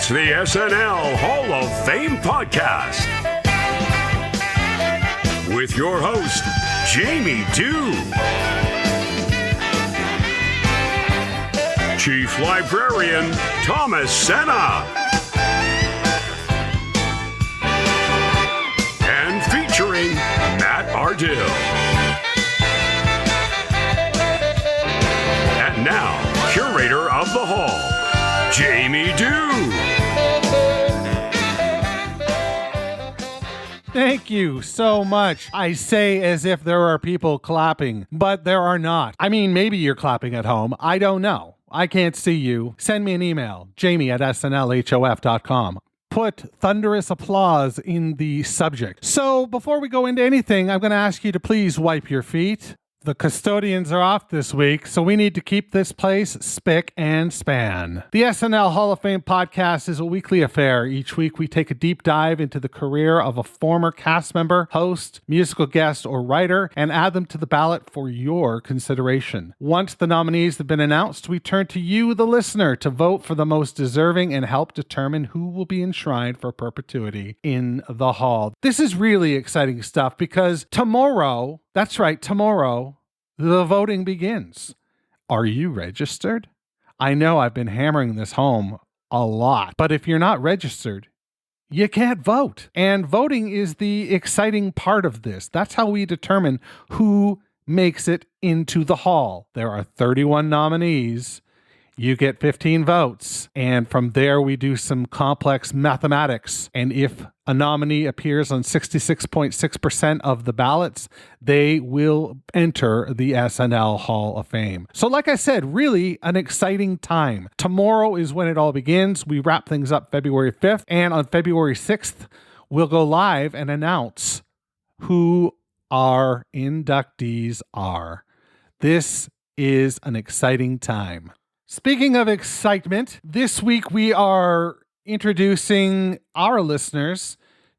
It's the SNL Hall of Fame podcast with your host, Jamie Dew, Chief Librarian Thomas Senna, and featuring Matt Ardill. And now, curator of the hall, Jamie Dew. Thank you so much. I say as if there are people clapping, but there are not. I mean, maybe you're clapping at home. I don't know. I can't see you. Send me an email, jamie@snlhof.com. Put thunderous applause in the subject. So before we go into anything, I'm going to ask you to please wipe your feet. The custodians are off this week, so we need to keep this place spick and span. The SNL Hall of Fame podcast is a weekly affair. Each week we take a deep dive into the career of a former cast member, host, musical guest, or writer, and add them to the ballot for your consideration. Once the nominees have been announced, we turn to you, the listener, to vote for the most deserving and help determine who will be enshrined for perpetuity in the hall. This is really exciting stuff because tomorrow, that's right, tomorrow, the voting begins. Are you registered? I know I've been hammering this home a lot, but if you're not registered, you can't vote. And voting is the exciting part of this. That's how we determine who makes it into the hall. There are 31 nominees. You get 15 votes, and from there we do some complex mathematics. And if a nominee appears on 66.6% of the ballots, they will enter the SNL Hall of Fame. So like I said, really an exciting time. Tomorrow is when it all begins. We wrap things up February 5th, and on February 6th, we'll go live and announce who our inductees are. This is an exciting time. Speaking of excitement, this week we are introducing our listeners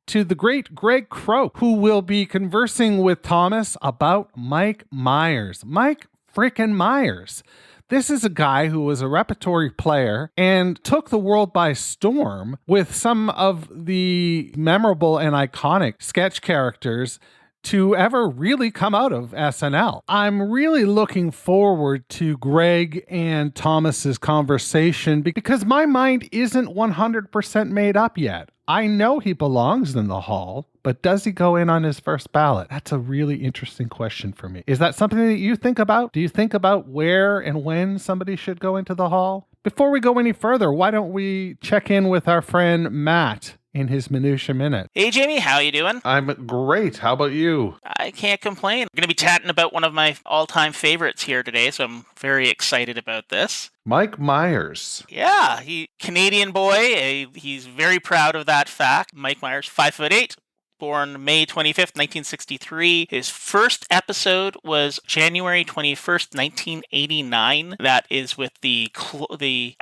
to the great Greg Croak, who will be conversing with Thomas about Mike Myers. Mike frickin' Myers. This is a guy who was a repertory player and took the world by storm with some of the memorable and iconic sketch characters to ever really come out of SNL. I'm really looking forward to Greg and Thomas's conversation because my mind isn't 100% made up yet. I know he belongs in the hall, but does he go in on his first ballot? That's a really interesting question for me. Is that something that you think about? Do you think about where and when somebody should go into the hall? Before we go any further, why don't we check in with our friend Matt in his Minutia Minute. Hey, Jamie, how you doing? I'm great. How about you? I can't complain. We're going to be chatting about one of my all-time favorites here today, so I'm very excited about this. Mike Myers. Yeah, Canadian boy. He's very proud of that fact. Mike Myers, 5'8", born May 25th, 1963. His first episode was January 21st, 1989. That is with the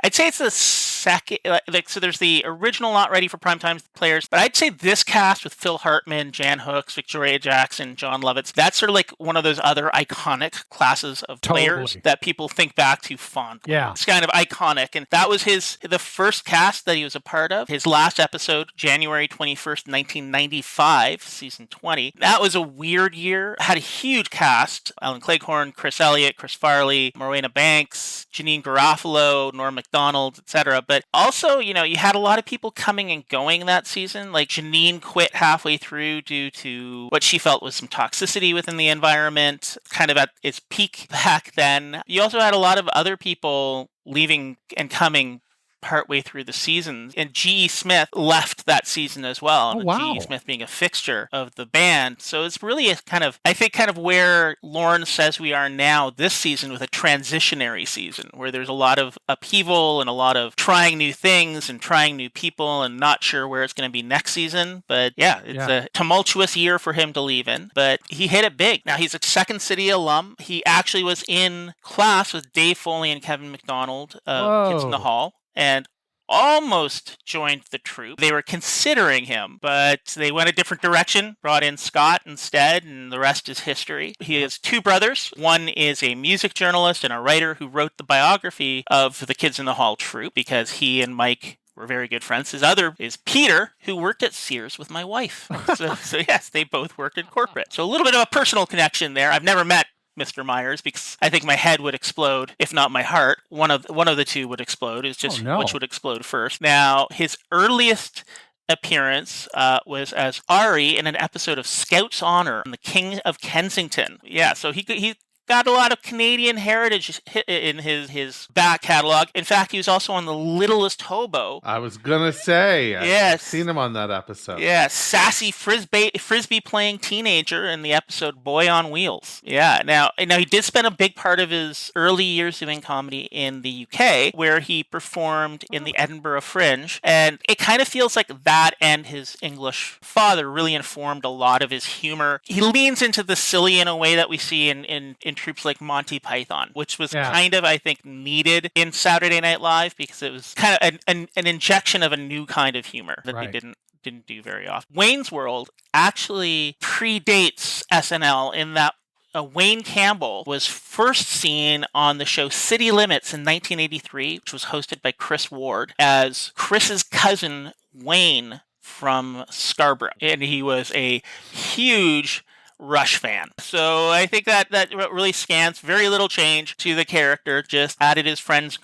I'd say it's the second, so there's the original Not Ready for Primetime players, but I'd say this cast with Phil Hartman, Jan Hooks, Victoria Jackson, John Lovitz, that's sort of like one of those other iconic classes of players that people think back to fondly. Yeah. It's kind of iconic, and that was the first cast that he was a part of. His last episode, January 21st, 1995, season 20. That was a weird year. Had a huge cast. Alan Cleghorn, Chris Elliott, Chris Farley, Morena Banks, Janine Garofalo, Norm Macdonald, etc. But also, you had a lot of people coming and going that season. Like Janine quit halfway through due to what she felt was some toxicity within the environment, kind of at its peak back then. You also had a lot of other people leaving and coming partway through the season. And G.E. Smith left that season as well. Oh, wow. G.E. Smith being a fixture of the band. So it's really kind of where Lorne says we are now this season, with a transitionary season where there's a lot of upheaval and a lot of trying new things and trying new people and not sure where it's going to be next season. But yeah, it's a tumultuous year for him to leave in, but he hit it big. Now he's a Second City alum. He actually was in class with Dave Foley and Kevin McDonald, Kids in the Hall, and almost joined the troupe. They were considering him, but they went a different direction, brought in Scott instead, and the rest is history. He has two brothers. One is a music journalist and a writer who wrote the biography of the Kids in the Hall troupe, because he and Mike We're very good friends. His other is Peter, who worked at Sears with my wife. So yes, they both worked in corporate. So a little bit of a personal connection there. I've never met Mr. Myers because I think my head would explode, if not my heart. One of the two would explode. It's just which would explode first. Now, his earliest appearance was as Ari in an episode of Scout's Honor on the King of Kensington. Yeah, so he got a lot of Canadian heritage in his back catalog. In fact, he was also on The Littlest Hobo. I was gonna say, yes, I've seen him on that episode. Yeah, sassy frisbee playing teenager in the episode Boy on Wheels. Yeah, now he did spend a big part of his early years doing comedy in the UK, where he performed in the Edinburgh Fringe, and it kind of feels like that and his English father really informed a lot of his humor. He leans into the silly in a way that we see in troops like Monty Python, which was kind of, I think, needed in Saturday Night Live because it was kind of an injection of a new kind of humor that they didn't do very often. Wayne's World actually predates SNL in that Wayne Campbell was first seen on the show City Limits in 1983, which was hosted by Chris Ward, as Chris's cousin Wayne from Scarborough. And he was a huge Rush fan. So I think that really scans. Very little change to the character, just added his friend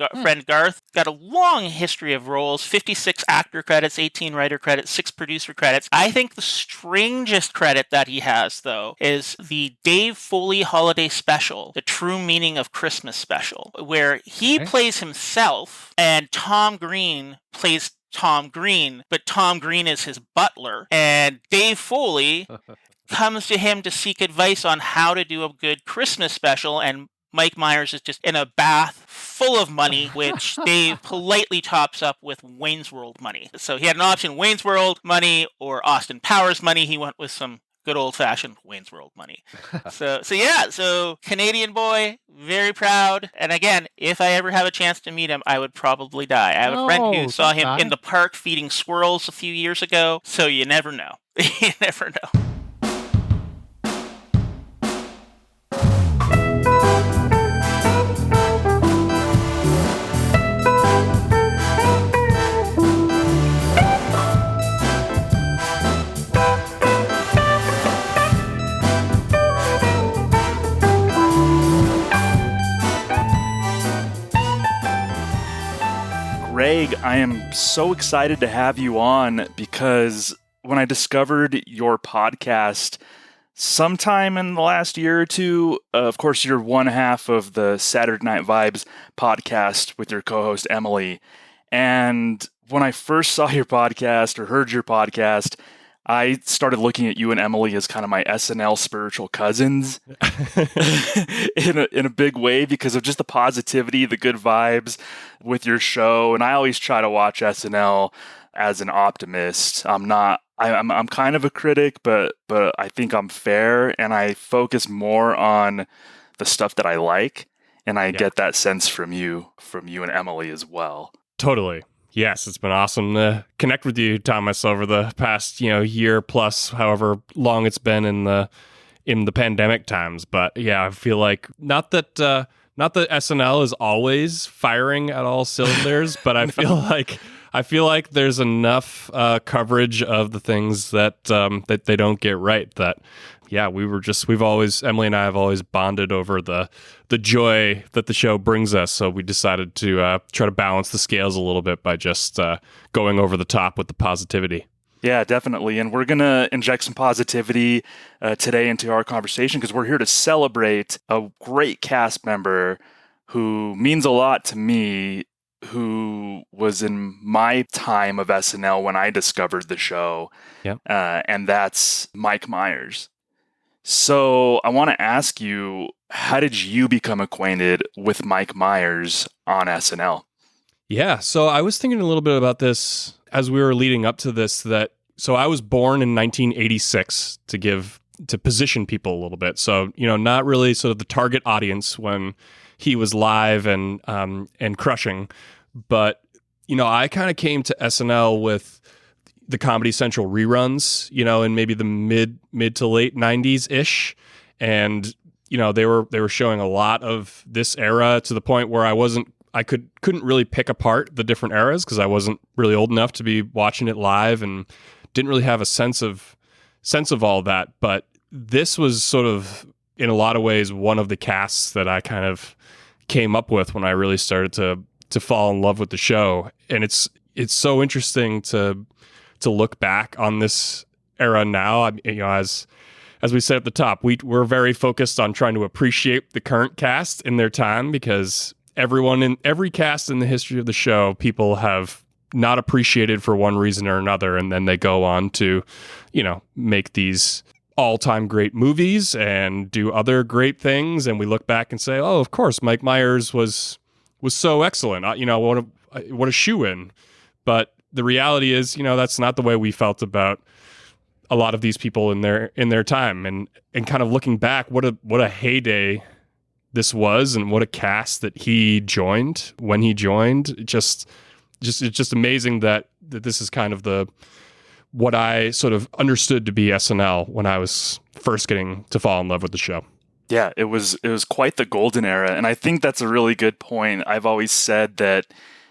Garth. Got a long history of roles, 56 actor credits, 18 writer credits, 6 producer credits. I think the strangest credit that he has, though, is the Dave Foley Holiday Special, The True Meaning of Christmas Special, where he plays himself and Tom Green plays Tom Green, but Tom Green is his butler, and Dave Foley comes to him to seek advice on how to do a good Christmas special, and Mike Myers is just in a bath full of money, which Dave politely tops up with Wayne's World money. So he had an option, Wayne's World money or Austin Powers money. He went with some good old-fashioned Wayne's World money. So Canadian boy, very proud. And again, if I ever have a chance to meet him, I would probably die. I have a friend who saw him in the park feeding squirrels a few years ago, so you never know. You never know. Greg, I am so excited to have you on because when I discovered your podcast sometime in the last year or two, of course, you're one half of the Saturday Night Vibes podcast with your co-host Emily. And when I first saw your podcast or heard your podcast, I started looking at you and Emily as kind of my SNL spiritual cousins in a big way because of just the positivity, the good vibes with your show. And I always try to watch SNL as an optimist. I'm kind of a critic, but I think I'm fair, and I focus more on the stuff that I like, and I get that sense from you and Emily as well. Totally. Yes, it's been awesome to connect with you, Thomas, over the past year plus, however long it's been in the pandemic times. But yeah, I feel like not that SNL is always firing at all cylinders, but I feel like there's enough coverage of the things that they don't get right that. Yeah, Emily and I have always bonded over the joy that the show brings us. So we decided to try to balance the scales a little bit by just going over the top with the positivity. Yeah, definitely. And we're going to inject some positivity today into our conversation because we're here to celebrate a great cast member who means a lot to me, who was in my time of SNL when I discovered the show. Yep. And that's Mike Myers. So I want to ask you, how did you become acquainted with Mike Myers on SNL? Yeah, so I was thinking a little bit about this as we were leading up to this. So I was born in 1986 to position people a little bit. So not really sort of the target audience when he was live and crushing, but I kind of came to SNL with the Comedy Central reruns, in maybe the mid to late 90s ish. And, they were showing a lot of this era to the point where I I couldn't really pick apart the different eras because I wasn't really old enough to be watching it live and didn't really have a sense of all that. But this was sort of, in a lot of ways, one of the casts that I kind of came up with when I really started to fall in love with the show. And it's so interesting to look back on this era now. As we said at the top, we're very focused on trying to appreciate the current cast in their time, because everyone in every cast in the history of the show, people have not appreciated for one reason or another, and then they go on to, make these all-time great movies and do other great things, and we look back and say, oh, of course, Mike Myers was so excellent. What a shoo-in. But the reality is, that's not the way we felt about a lot of these people in their time, and kind of looking back, what a heyday this was, and what a cast that he joined when he joined. It's just amazing that this is kind of what I sort of understood to be SNL when I was first getting to fall in love with the show. Yeah, it was quite the golden era, and I think that's a really good point. I've always said that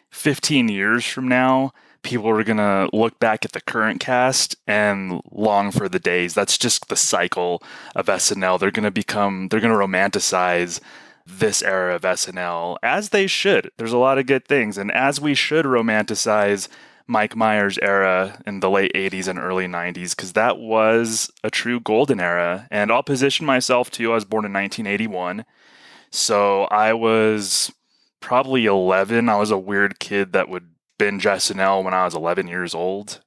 15 years from now, people are going to look back at the current cast and long for the days. That's just the cycle of SNL. They're going to romanticize this era of SNL, as they should. There's a lot of good things, and as we should romanticize Mike Myers' era in the late 80s and early 90s, because that was a true golden era. And I'll position myself too. I was born in 1981, so I was probably 11. I was a weird kid that would binge SNL when I was 11 years old.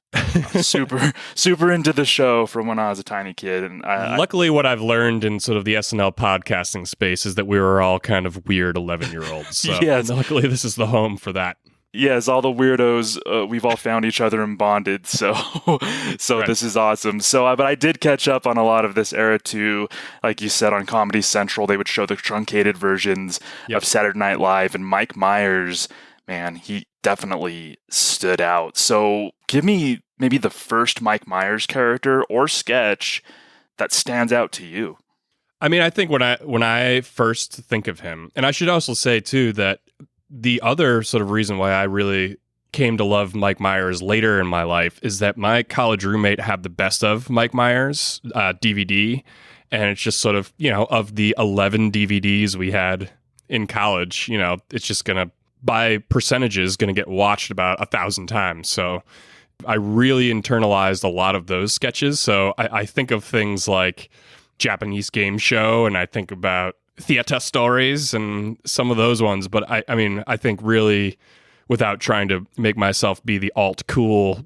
super into the show from when I was a tiny kid. And luckily, what I've learned in sort of the SNL podcasting space is that we were all kind of weird 11-year-olds. So yes. Luckily, this is the home for that. Yes, all the weirdos, we've all found each other and bonded, so Right. This is awesome. So, but I did catch up on a lot of this era too. Like you said, on Comedy Central, they would show the truncated versions of Saturday Night Live, and Mike Myers, man, he definitely stood out. So give me maybe the first Mike Myers character or sketch that stands out to you. I mean, I think when I first think of him, and I should also say too that the other sort of reason why I really came to love Mike Myers later in my life is that my college roommate had the Best of Mike Myers DVD, and it's just sort of, of the 11 DVDs we had in college, it's just gonna, by percentages, gonna get watched about 1,000 times. So I really internalized a lot of those sketches. So I think of things like Japanese Game Show, and I think about theater stories and some of those ones. But I think really, without trying to make myself be the alt cool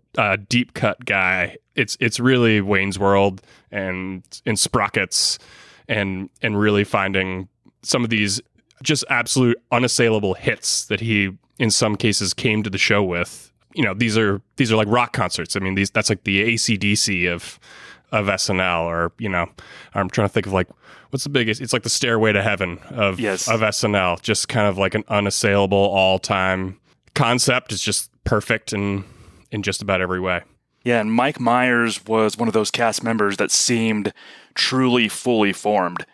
deep cut guy, it's really Wayne's World and Sprockets and really finding some of these just absolute unassailable hits that he in some cases came to the show with. These are like rock concerts. I mean, that's like the AC/DC of SNL, or I'm trying to think of like, what's the biggest? It's like the Stairway to Heaven of SNL. Just kind of like an unassailable all-time concept. It's just perfect in just about every way. Yeah, and Mike Myers was one of those cast members that seemed truly fully formed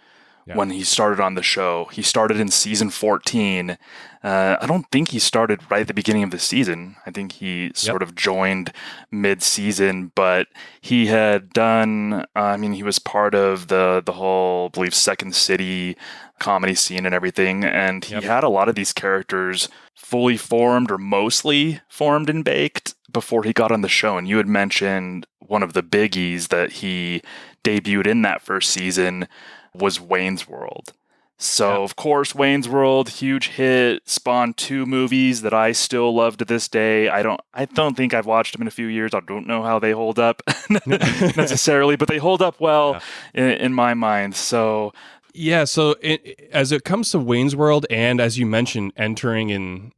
when he started on the show. He started in season 14. I don't think he started right at the beginning of the season. I think he sort of joined mid-season, but he had done, he was part of the whole, I believe, Second City comedy scene and everything, and he had a lot of these characters fully formed or mostly formed and baked before he got on the show. And you had mentioned one of the biggies that he debuted in that first season was Wayne's World. So, of course, Wayne's World, huge hit, spawned 2 movies that I still love to this day. I don't think I've watched them in a few years. I don't know how they hold up necessarily, but they hold up well in my mind. So, so as it comes to Wayne's World, and as you mentioned, entering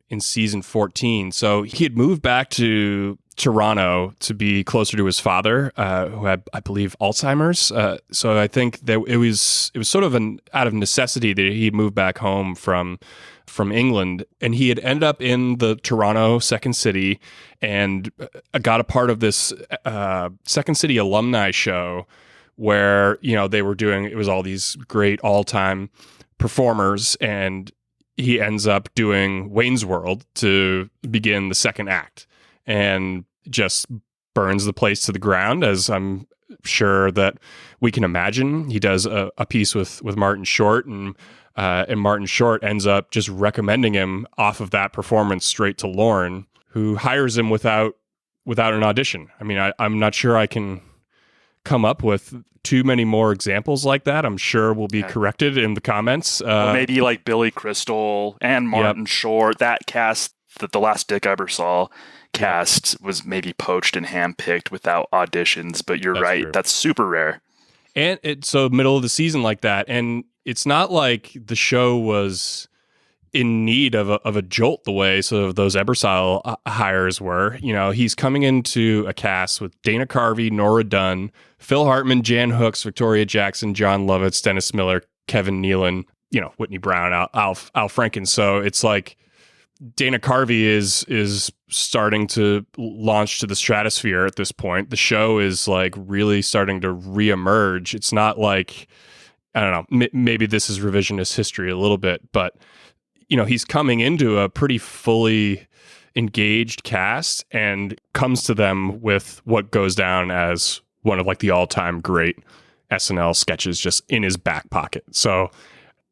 in season 14, so he had moved back to Toronto to be closer to his father, who had, I believe, Alzheimer's. So I think that it was sort of out of necessity that he moved back home from England, and he had ended up in the Toronto Second City and got a part of this Second City alumni show where they were doing, it was all these great all-time performers, and he ends up doing Wayne's World to begin the second act and just burns the place to the ground, as I'm sure that we can imagine. He does a piece with Martin Short, and Martin Short ends up just recommending him off of that performance straight to Lorne, who hires him without an audition. I mean, I'm not sure I can come up with too many more examples like that. I'm sure we'll be corrected in the comments. Or maybe like Billy Crystal and Martin Short. That cast, that the last Dick I ever saw cast, was maybe poached and handpicked without auditions. But you're right, true. That's super rare. And it's so middle of the season like that, and it's not like the show was in need of a jolt the way sort of those Ebersol hires were. You know, he's coming into a cast with Dana Carvey, Nora Dunn, Phil Hartman, Jan Hooks, Victoria Jackson, John Lovitz, Dennis Miller, Kevin Nealon, Whitney Brown, Al Franken. So it's like Dana Carvey is starting to launch to the stratosphere at this point. The show is like really starting to reemerge. It's not like, I don't know, maybe this is revisionist history a little bit, but he's coming into a pretty fully engaged cast and comes to them with what goes down as one of like the all-time great SNL sketches just in his back pocket. So,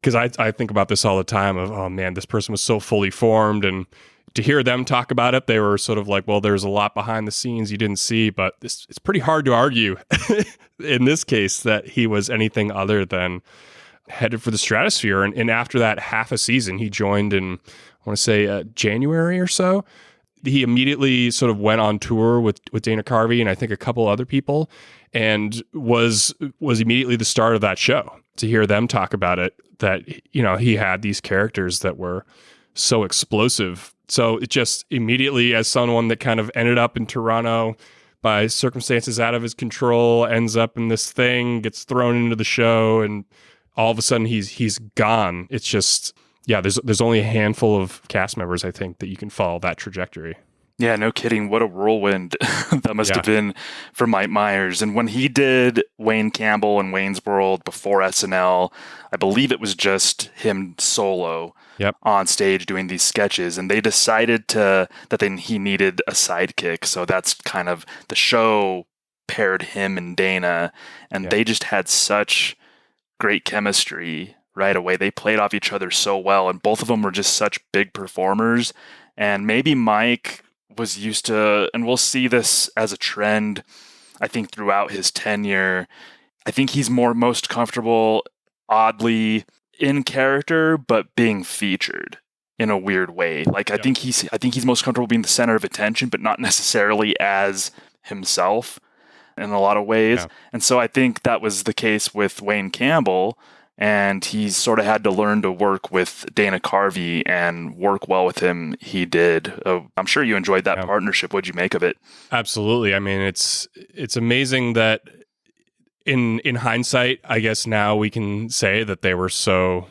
because I think about this all the time of, oh man, this person was so fully formed, and to hear them talk about it, they were sort of like, well, there's a lot behind the scenes you didn't see, but it's pretty hard to argue in this case that he was anything other than headed for the stratosphere. And after that half a season, he joined in, I want to say January or so. He immediately sort of went on tour with Dana Carvey and I think a couple other people, and was immediately the start of that show. To hear them talk about it, that he had these characters that were so explosive. So it just immediately, as someone that kind of ended up in Toronto by circumstances out of his control, ends up in this thing, gets thrown into the show, and all of a sudden he's gone. It's just, there's only a handful of cast members, I think, that you can follow that trajectory. Yeah, no kidding. What a whirlwind that must have been for Mike Myers. And when he did Wayne Campbell and Wayne's World before SNL, I believe it was just him solo on stage doing these sketches. And they decided he needed a sidekick. So that's kind of, the show paired him and Dana, and they just had such great chemistry right away. They played off each other so well, and both of them were just such big performers. And maybe Mike was used to, and we'll see this as a trend, I think, throughout his tenure. I think he's most comfortable, oddly, in character, but being featured in a weird way. Like, I think he's most comfortable being the center of attention, but not necessarily as himself in a lot of ways. Yeah. And so I think that was the case with Wayne Campbell, and he sort of had to learn to work with Dana Carvey and work well with him. He did. I'm sure you enjoyed that partnership. What'd you make of it? Absolutely. I mean, it's amazing that in hindsight, I guess now we can say that they were so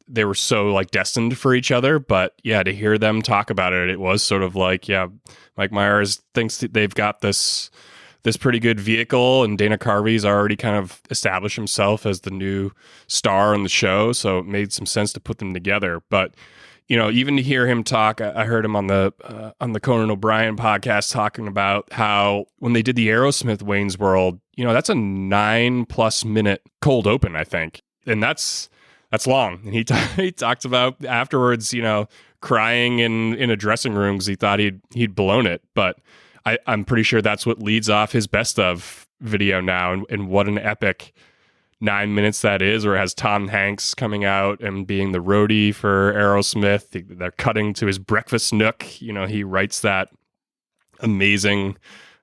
like destined for each other. But yeah, to hear them talk about it, it was sort of like, Mike Myers thinks that they've got this pretty good vehicle, and Dana Carvey's already kind of established himself as the new star on the show, so it made some sense to put them together. But even to hear him talk, I heard him on the Conan O'Brien podcast talking about how when they did the Aerosmith Wayne's World, that's a 9+ minute cold open, I think, and that's long. And he talked about afterwards, crying in a dressing room because he thought he'd blown it, but I'm pretty sure that's what leads off his best of video now, and what an epic 9 minutes that is, where it has Tom Hanks coming out and being the roadie for Aerosmith. They're cutting to his breakfast nook. He writes that amazing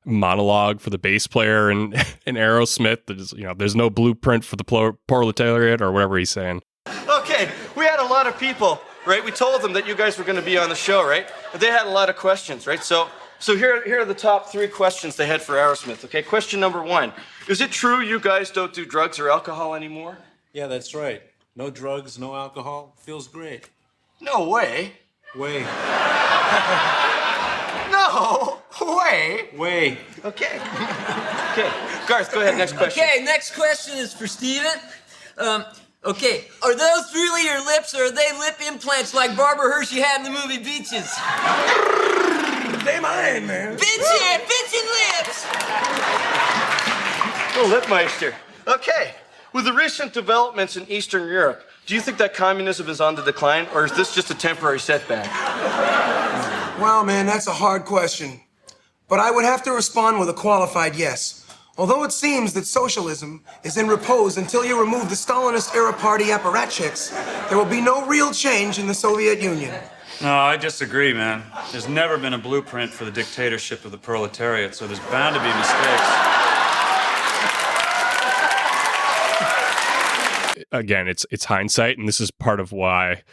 monologue for the bass player and Aerosmith. There's no blueprint for the proletariat, or whatever he's saying. Okay, we had a lot of people, right? We told them that you guys were going to be on the show, right? But they had a lot of questions, right? So here are the top 3 questions they had for Aerosmith, okay? Question number 1. Is it true you guys don't do drugs or alcohol anymore? Yeah, that's right. No drugs, no alcohol. Feels great. No way. Way. No way. Way. Okay. Okay. Garth, go ahead, next question. Okay, next question is for Steven. Okay, are those really your lips, or are they lip implants like Barbara Hershey had in the movie Beaches? They mine, man. Bitchin' lips! Oh, Lipmeister. Okay, with the recent developments in Eastern Europe, do you think that communism is on the decline, or is this just a temporary setback? Wow, man, that's a hard question. But I would have to respond with a qualified yes. Although it seems that socialism is in repose until you remove the Stalinist-era party apparatchiks, there will be no real change in the Soviet Union. No, I disagree, man. There's never been a blueprint for the dictatorship of the proletariat, so there's bound to be mistakes. Again, it's hindsight, and this is part of why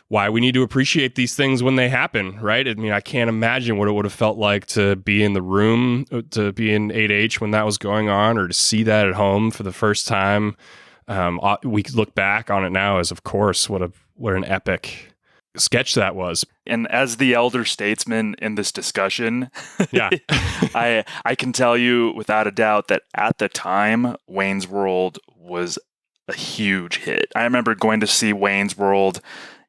we need to appreciate these things when they happen, right? I mean, I can't imagine what it would have felt like to be in the room, to be in 8H when that was going on, or to see that at home for the first time. We could look back on it now as, of course, what an epic sketch that was. And as the elder statesman in this discussion, yeah, I can tell you without a doubt that at the time, Wayne's World was a huge hit. I remember going to see Wayne's World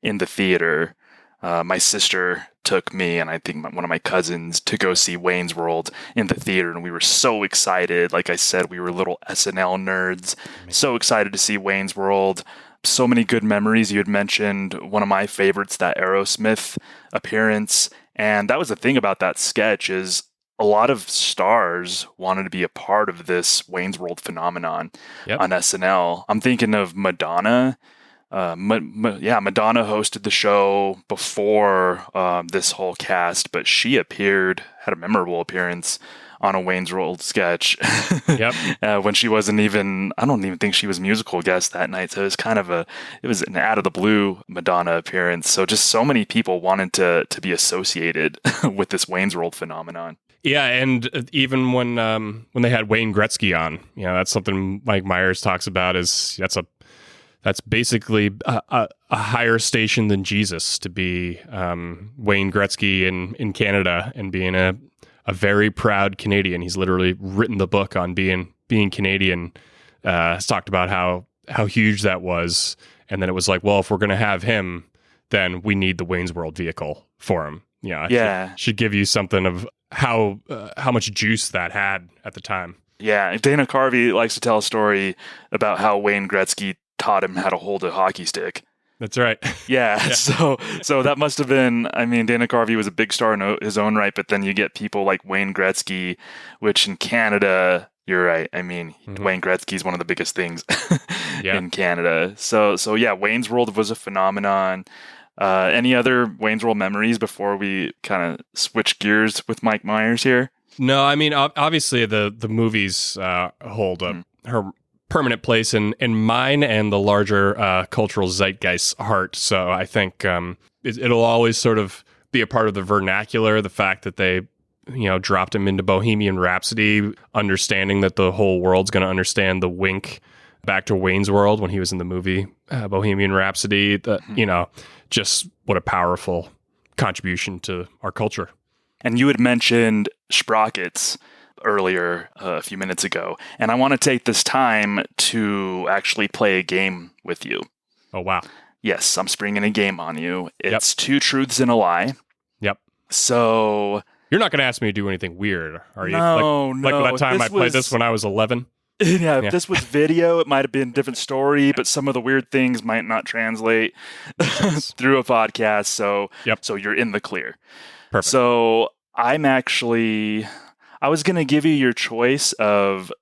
in the theater. My sister took me and I think one of my cousins to go see Wayne's World in the theater, and we were so excited. Like I said, we were little SNL nerds, so excited to see Wayne's World. So many good memories. You had mentioned one of my favorites, that Aerosmith appearance, and that was the thing about that sketch is a lot of stars wanted to be a part of this Wayne's World phenomenon on SNL. I'm thinking of Madonna. Madonna hosted the show before this whole cast, but she had a memorable appearance on a Wayne's World sketch. When she wasn't even, I don't even think she was a musical guest that night. So it was it was an out of the blue Madonna appearance. So just so many people wanted to be associated with this Wayne's World phenomenon. Yeah, and even when they had Wayne Gretzky on, that's something Mike Myers talks about. That's basically a higher station than Jesus to be Wayne Gretzky in Canada and being a very proud Canadian. He's literally written the book on being Canadian. Has talked about how huge that was, and then it was like, well, if we're going to have him, then we need the Wayne's World vehicle for him. Should give you something of how much juice that had at the time. Yeah, Dana Carvey likes to tell a story about how Wayne Gretzky taught him how to hold a hockey stick. That's right. Yeah. So that must have been, I mean, Dana Carvey was a big star in his own right, but then you get people like Wayne Gretzky, which in Canada, you're right. I mean, Wayne Gretzky is one of the biggest things in Canada. So yeah, Wayne's World was a phenomenon. Any other Wayne's World memories before we kind of switch gears with Mike Myers here? No, I mean, obviously the movies hold her permanent place in mine and the larger cultural zeitgeist heart. So I think it'll always sort of be a part of the vernacular, the fact that they dropped him into Bohemian Rhapsody, understanding that the whole world's going to understand the wink back to Wayne's World when he was in the movie Bohemian Rhapsody. Just what a powerful contribution to our culture. And you had mentioned sprockets earlier a few minutes ago, and I want to take this time to actually play a game with you. Oh, wow. Yes, I'm springing a game on you. It's Two Truths and a Lie. Yep. So you're not going to ask me to do anything weird, are you? No, like that time I played this when I was 11? Yeah, if this was video, it might have been a different story, but some of the weird things might not translate through a podcast. So you're in the clear. Perfect. So I was going to give you your choice of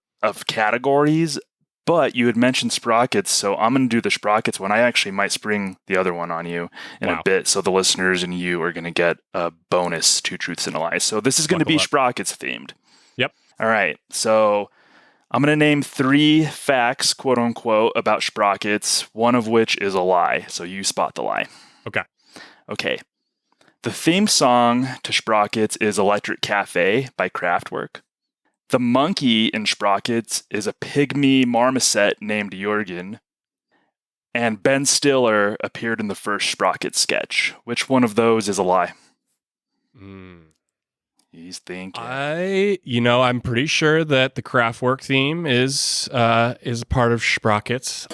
categories, but you had mentioned sprockets, so I'm going to do the sprockets one. I actually might spring the other one on you in a bit, so the listeners and you are going to get a bonus Two Truths and a Lie. So this is going to be sprockets themed. Yep. All right, so I'm going to name 3 facts, quote unquote, about sprockets, one of which is a lie, so you spot the lie. Okay. The theme song to Sprockets is Electric Cafe by Kraftwerk. The monkey in Sprockets is a pygmy marmoset named Jürgen. And Ben Stiller appeared in the first Sprockets sketch. Which one of those is a lie? He's thinking. I'm pretty sure that the Kraftwerk theme is a part of Sprockets.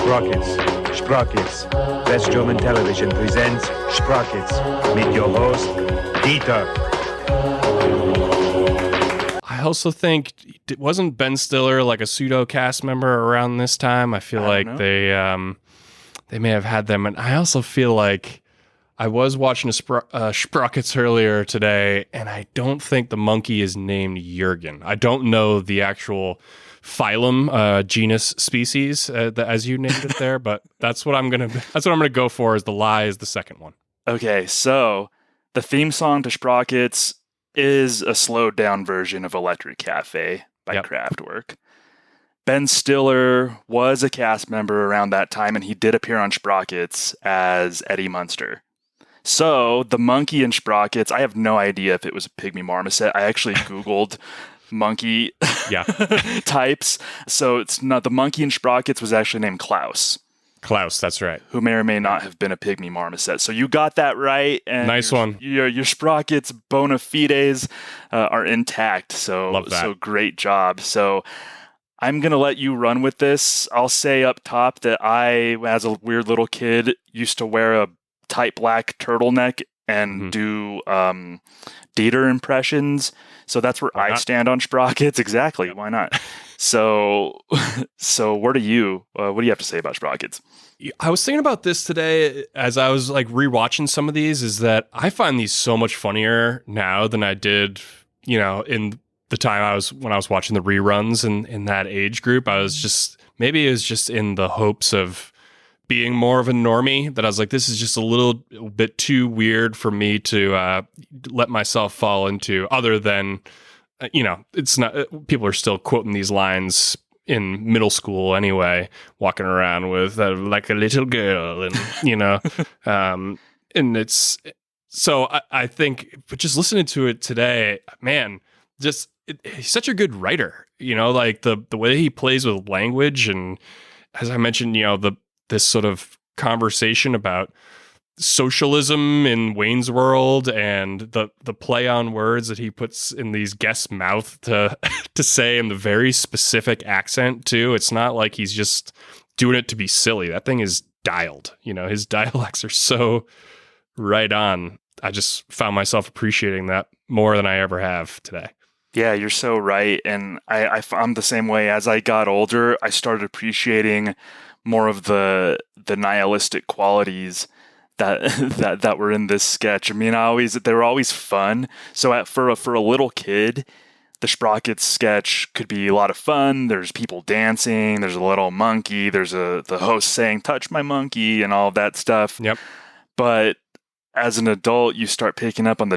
Sprockets. West German Television presents Sprockets. Meet your host, Dieter. I also think, wasn't Ben Stiller like a pseudo cast member around this time? I feel like they may have had them. And I also feel like I was watching Sprockets earlier today, and I don't think the monkey is named Jurgen. I don't know the actual phylum, genus, species, as you named it there, but that's what I'm gonna go for. Is the lie is the second one. Okay, so the theme song to Sprockets is a slowed down version of Electric Cafe by Kraftwerk. Ben Stiller was a cast member around that time, and he did appear on Sprockets as Eddie Munster. So the monkey in Sprockets, I have no idea if it was a pygmy marmoset. I actually Googled monkey types. So it's not, the monkey in Sprockets was actually named Klaus. Klaus, that's right. Who may or may not have been a pygmy marmoset. So you got that right. And nice one. Your Sprockets bona fides are intact. So, love that. So great job. So I'm going to let you run with this. I'll say up top that I, as a weird little kid, used to wear a tight black turtleneck and do Dieter impressions. So that's where I stand on Sprockets. Exactly. Why not? So what do you have to say about Sprockets? I was thinking about this today as I was like rewatching some of these, is that I find these so much funnier now than I did, in the time when I was watching the reruns in that age group. Maybe it was just in the hopes of being more of a normie that I was like, this is just a little bit too weird for me to let myself fall into, other than, it's not, people are still quoting these lines in middle school anyway, walking around with like a little girl and, and it's, so I think, but just listening to it today, man, he's such a good writer, like the way he plays with language. And as I mentioned, this sort of conversation about socialism in Wayne's World and the play on words that he puts in these guests' mouth to say in the very specific accent too. It's not like he's just doing it to be silly. That thing is dialed. His dialects are so right on. I just found myself appreciating that more than I ever have today. Yeah, you're so right. And I'm the same way. As I got older, I started appreciating more of the nihilistic qualities that were in this sketch. I mean, they were always fun. So for a little kid, the Sprockets sketch could be a lot of fun. There's people dancing. There's a little monkey. There's the host saying, "Touch my monkey," and all of that stuff. Yep. But as an adult, you start picking up on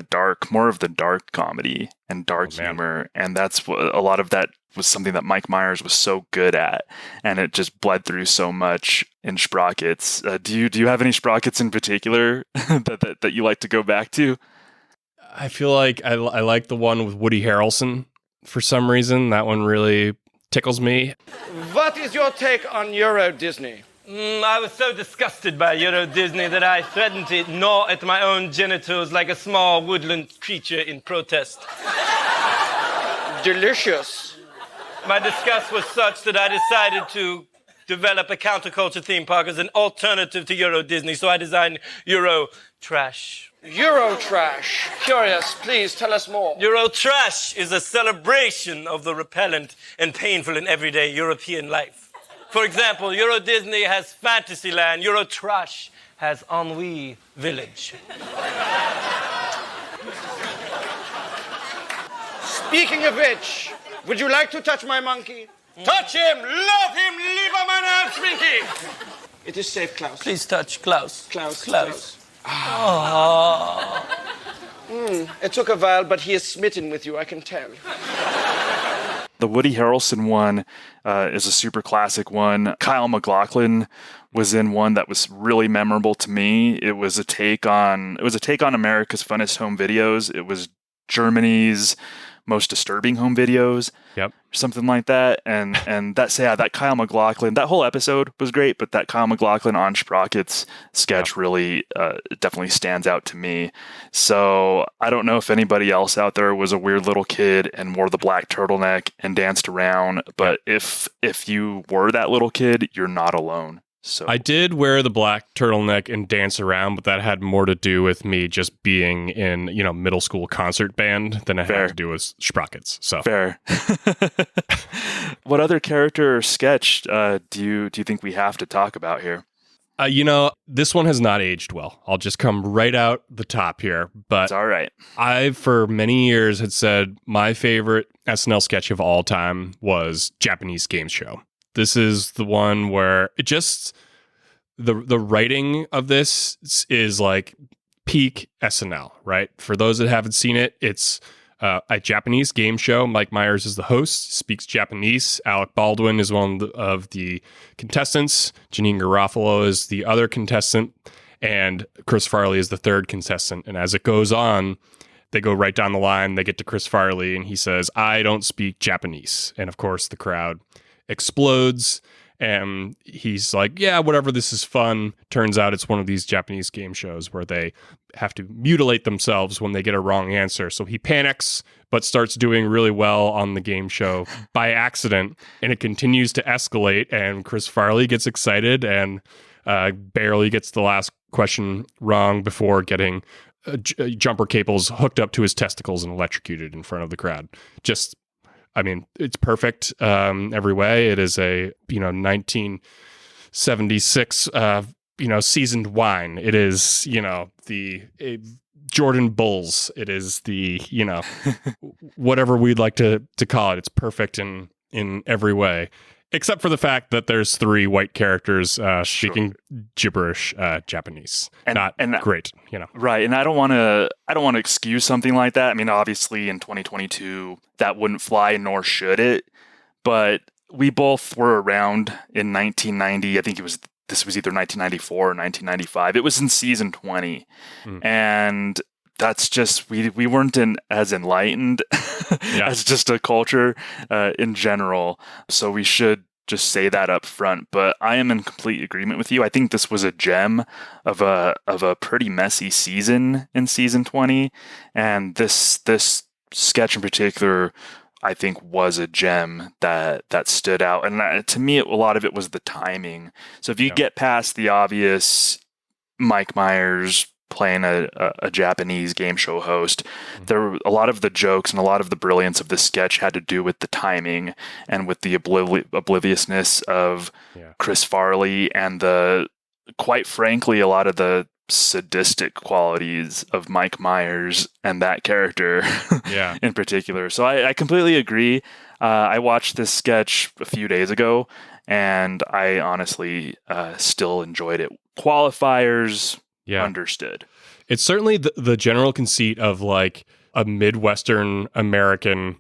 more of the dark comedy and dark humor. And that's what a lot of that was something that Mike Myers was so good at. And it just bled through so much in Sprockets. Do you have any Sprockets in particular that you like to go back to? I feel like I like the one with Woody Harrelson for some reason. That one really tickles me. What is your take on Euro Disney? I was so disgusted by Euro Disney that I threatened to gnaw at my own genitals like a small woodland creature in protest. Delicious. My disgust was such that I decided to develop a counterculture theme park as an alternative to Euro Disney, so I designed Euro Trash. Euro Trash. Curious, please tell us more. Euro Trash is a celebration of the repellent and painful in everyday European life. For example, Euro Disney has Fantasyland. Euro Trash has Ennui Village. Speaking of which, would you like to touch my monkey? Touch him! Love him! Lieber mein Schminky! It is safe, Klaus. Please touch Klaus. Klaus. Oh. It took a while, but he is smitten with you, I can tell. The Woody Harrelson one is a super classic one. Kyle MacLachlan was in one that was really memorable to me. It was a take on America's Funniest Home Videos. It was Germany's Most Disturbing Home Videos. Yep. Something like that. And that Kyle MacLachlan, that whole episode was great, but that Kyle MacLachlan on Sprockets sketch really definitely stands out to me. So I don't know if anybody else out there was a weird little kid and wore the black turtleneck and danced around, but if you were that little kid, you're not alone. So I did wear the black turtleneck and dance around, but that had more to do with me just being in, middle school concert band than it had to do with sprockets. So fair. What other character or sketch do you think we have to talk about here? This one has not aged well. I'll just come right out the top here. But it's all right. I, for many years, had said my favorite SNL sketch of all time was Japanese Game Show. This is the one where it just the writing of this is like peak SNL, right? For those that haven't seen it, it's a Japanese game show. Mike Myers is the host, speaks Japanese. Alec Baldwin is one of the contestants. Janine Garofalo is the other contestant. And Chris Farley is the third contestant. And as it goes on, they go right down the line. They get to Chris Farley, and he says, "I don't speak Japanese." And of course, the crowd explodes. And he's like, "Yeah, whatever, this is fun." Turns out it's one of these Japanese game shows where they have to mutilate themselves when they get a wrong answer. So he panics, but starts doing really well on the game show by accident. And it continues to escalate. And Chris Farley gets excited and barely gets the last question wrong before getting jumper cables hooked up to his testicles and electrocuted in front of the crowd. It's perfect every way. It is a 1976 seasoned wine. It is the Jordan Bulls. It is the whatever we'd like to call it. It's perfect in every way, except for the fact that there's 3 white characters speaking gibberish Japanese. And great, Right, and I don't want to excuse something like that. I mean, obviously in 2022 that wouldn't fly, nor should it. But we both were around in 1990. I think this was either 1994 or 1995. It was in season 20, and that's just we weren't as enlightened as just a culture in general. So we should just say that up front. But I am in complete agreement with you. I think this was a gem of a pretty messy season in season 20, and this sketch in particular, I think, was a gem that stood out. And to me, a lot of it was the timing. So if you get past the obvious Mike Myers playing a Japanese game show host, there were a lot of the jokes and a lot of the brilliance of this sketch had to do with the timing and with the obliviousness of Chris Farley and quite frankly, a lot of the sadistic qualities of Mike Myers and that character in particular. So I completely agree. I watched this sketch a few days ago, and I honestly still enjoyed it. Qualifiers, understood. It's certainly the general conceit of like a Midwestern American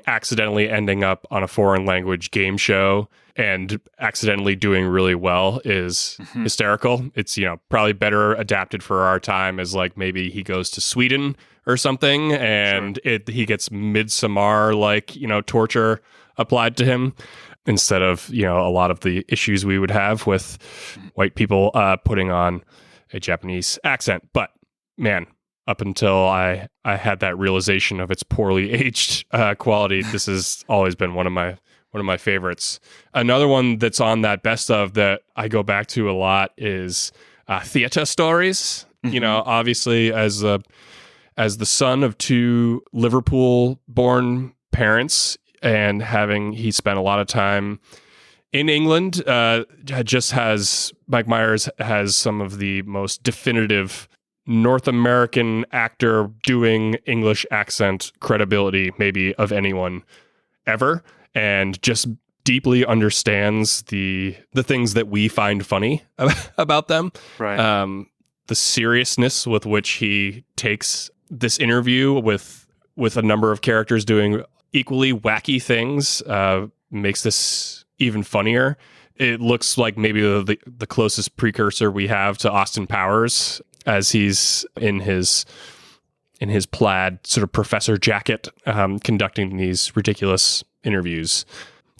accidentally ending up on a foreign language game show and accidentally doing really well is hysterical. It's, probably better adapted for our time as like maybe he goes to Sweden or something and he gets Midsommar torture applied to him instead of, a lot of the issues we would have with white people putting on a Japanese accent. But man, up until I had that realization of its poorly aged quality, this has always been one of my favorites. Another one that's on that best of that I go back to a lot is theater stories. Obviously as the son of 2 Liverpool-born parents and he spent a lot of time in England, Mike Myers has some of the most definitive North American actor doing English accent credibility maybe of anyone ever, and just deeply understands the things that we find funny about them. Right. The seriousness with which he takes this interview with a number of characters doing equally wacky things makes this even funnier. It looks like maybe the closest precursor we have to Austin Powers as he's in his plaid sort of professor jacket conducting these ridiculous interviews.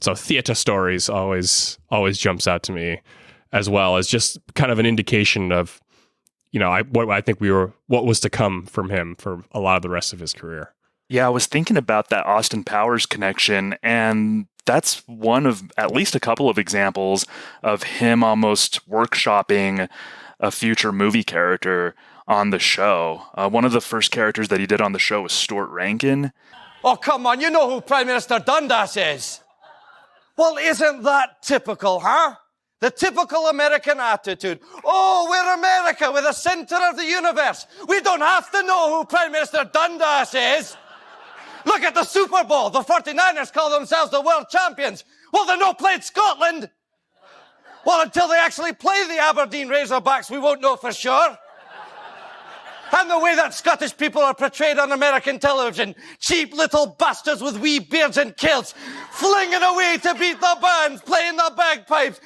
So theater stories always jumps out to me, as well as just kind of an indication of what was to come from him for a lot of the rest of his career. Yeah, I was thinking about that Austin Powers connection, and that's one of at least a couple of examples of him almost workshopping a future movie character on the show. One of the first characters that he did on the show was Stuart Rankin. Oh, come on, you know who Prime Minister Dundas is. Well, isn't that typical, huh? The typical American attitude. Oh, we're America, we're the center of the universe. We don't have to know who Prime Minister Dundas is. Look at the Super Bowl. The 49ers call themselves the world champions. Well, they no played Scotland. Well, until they actually play the Aberdeen Razorbacks, we won't know for sure. And the way that Scottish people are portrayed on American television, cheap little bastards with wee beards and kilts, flinging away to beat the bands, playing the bagpipes.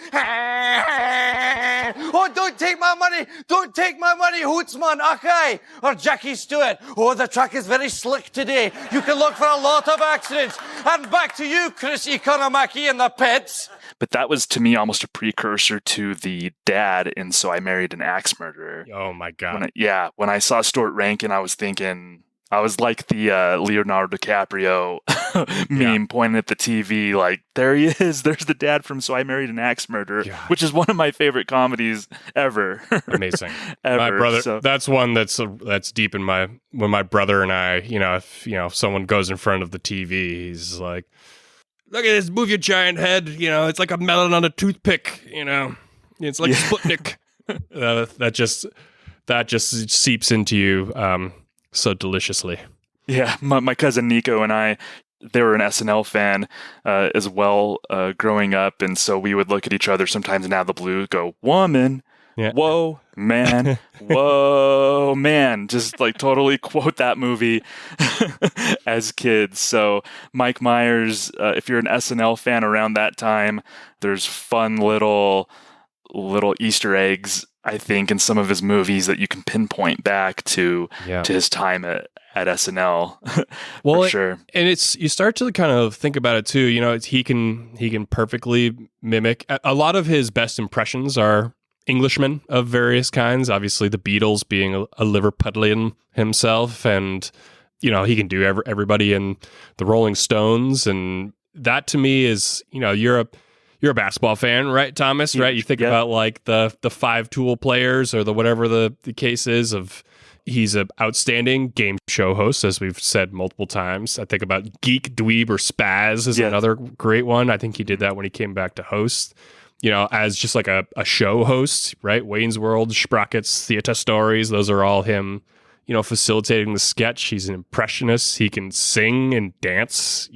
Oh, don't take my money, Hootsman, Akai, or Jackie Stewart. Oh, the track is very slick today. You can look for a lot of accidents. And back to you, Chris Economaki and the Pets. But that was, to me, almost a precursor to the dad in So I Married an Axe Murderer. Oh, my God. When I saw Stuart Rankin, I was thinking, I was like the Leonardo DiCaprio meme pointing at the TV, like, there he is. There's the dad from So I Married an Axe Murderer, which is one of my favorite comedies ever. Amazing. Ever. My brother, that's one that's deep in when my brother and I, if someone goes in front of the TV, he's like, look at this, move your giant head. It's like a melon on a toothpick. It's like Sputnik. That just seeps into you so deliciously. Yeah, my cousin Nico and I, they were an SNL fan as well growing up, and so we would look at each other sometimes and out of the blue go, woman. Yeah. Whoa, man. Whoa, man. Just like totally quote that movie as kids. So Mike Myers, if you're an SNL fan around that time, there's fun little Easter eggs, I think, in some of his movies that you can pinpoint back to his time at SNL. For sure. And you start to kind of think about it too. He can perfectly mimic. A lot of his best impressions are Englishmen of various kinds, obviously the Beatles being a Liverpudlian himself, and he can do everybody in the Rolling Stones, and that to me is you're a basketball fan, right, Thomas? Right? You think about like the 5 Tool players or the whatever the case is of. He's an outstanding game show host, as we've said multiple times. I think about Geek, Dweeb, or Spaz is another great one. I think he did that when he came back to host. As just like a show host, right? Wayne's World, Sprockets, Theater Stories, those are all him, facilitating the sketch. He's an impressionist. He can sing and dance,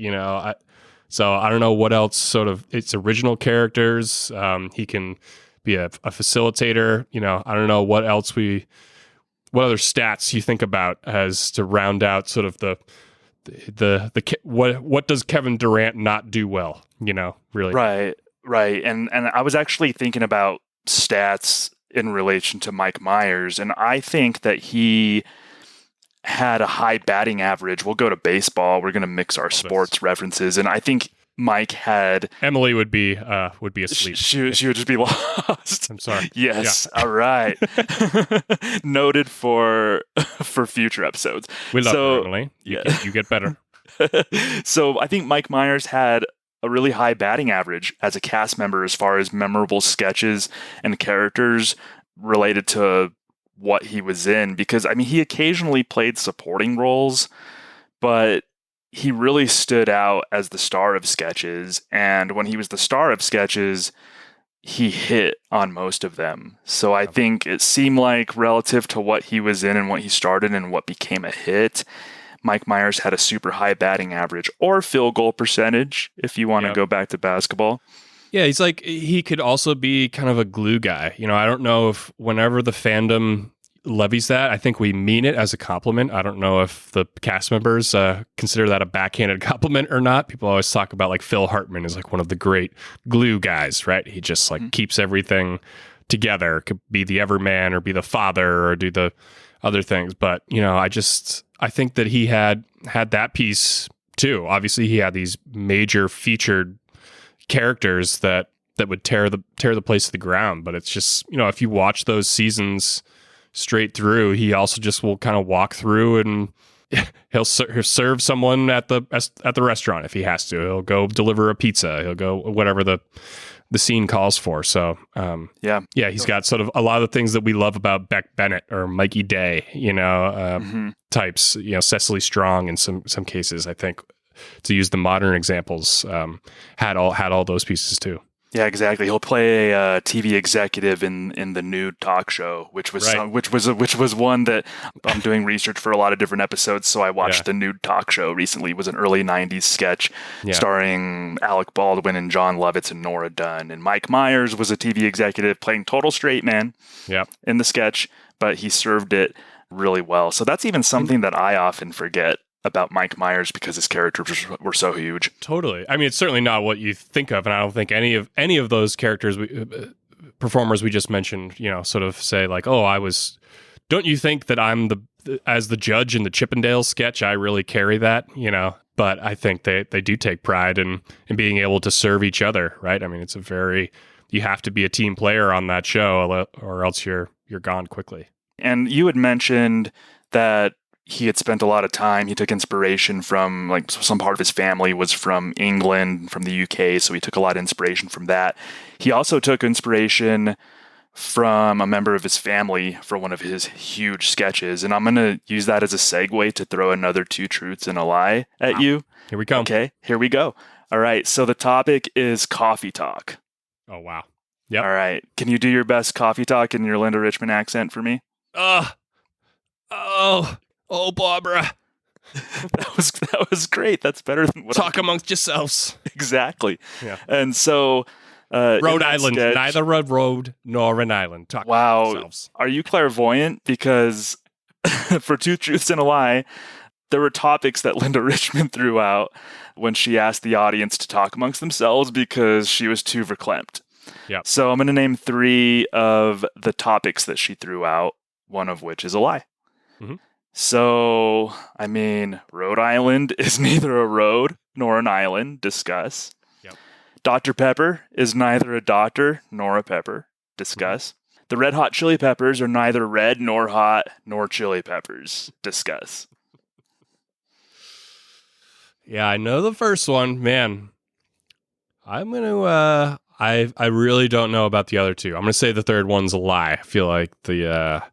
so I don't know what else sort of it's original characters. He can be a facilitator. I don't know what else what other stats you think about as to round out sort of the what does Kevin Durant not do well, really? Right. And I was actually thinking about stats in relation to Mike Myers, and I think that he had a high batting average. We'll go to baseball. We're going to mix our sports references, and I think Mike had... Emily would be asleep. She would just be lost. I'm sorry. Yes. Yeah. All right. Noted for future episodes. We love her, Emily. You get better. So I think Mike Myers had a really high batting average as a cast member as far as memorable sketches and characters related to what he was in, because he occasionally played supporting roles, but he really stood out as the star of sketches, and when he was the star of sketches, he hit on most of them. So I think it seemed like, relative to what he was in and what he started and what became a hit, Mike Myers had a super high batting average or field goal percentage, if you want to go back to basketball. Yeah, he could also be kind of a glue guy. I don't know if whenever the fandom levies that, I think we mean it as a compliment. I don't know if the cast members consider that a backhanded compliment or not. People always talk about like Phil Hartman is like one of the great glue guys, right? He just like keeps everything together. Could be the everyman or be the father or do the other things. But, I think that he had that piece too. Obviously, he had these major featured characters that would tear the place to the ground. But it's just, if you watch those seasons straight through, he also just will kind of walk through and he'll serve someone at the restaurant if he has to. He'll go deliver a pizza. He'll go whatever the scene calls for. So he's got sort of a lot of the things that we love about Beck Bennett or Mikey Day, types. Cecily Strong in some cases, I think, to use the modern examples, had all those pieces too. Yeah, exactly. He'll play a TV executive in the Nude talk show, which was one that I'm doing research for a lot of different episodes. So I watched the Nude talk show recently. It was an early '90s sketch starring Alec Baldwin and John Lovitz and Nora Dunn. And Mike Myers was a TV executive playing total straight man in the sketch, but he served it really well. So that's even something that I often forget about Mike Myers because his characters were so huge. Totally. I mean, it's certainly not what you think of, and I don't think any of those characters, performers we just mentioned, sort of say like, "Oh, don't you think that I'm as the judge in the Chippendales sketch, I really carry that?" But I think they do take pride in being able to serve each other, right? I mean, you have to be a team player on that show, or else you're gone quickly. And you had mentioned that he had spent a lot of time. He took inspiration from, like, some part of his family was from England, from the UK, so he took a lot of inspiration from that. He also took inspiration from a member of his family for one of his huge sketches, and I'm going to use that as a segue to throw another 2 truths and a lie at you. Here we come. Okay, here we go. All right, so the topic is coffee talk. Oh, wow. Yep. All right, can you do your best coffee talk in your Linda Richmond accent for me? Oh, Barbara. that was great. That's better than what Talk amongst yourselves. Exactly. Yeah. And so Rhode Island, sketch, neither a road nor an island. Talk amongst yourselves. Are you clairvoyant? Because for 2 truths and a lie, there were topics that Linda Richmond threw out when she asked the audience to talk amongst themselves because she was too verklempt. Yeah. So I'm going to name 3 of the topics that she threw out, one of which is a lie. Mm-hmm. So, I mean, Rhode Island is neither a road nor an island. Discuss. Yep. Dr. Pepper is neither a doctor nor a pepper. Discuss. Mm-hmm. The Red Hot Chili Peppers are neither red nor hot nor chili peppers. Discuss. Yeah, I know the first one. Man, I'm going to... I really don't know about the other 2. I'm going to say the third one's a lie. I feel like the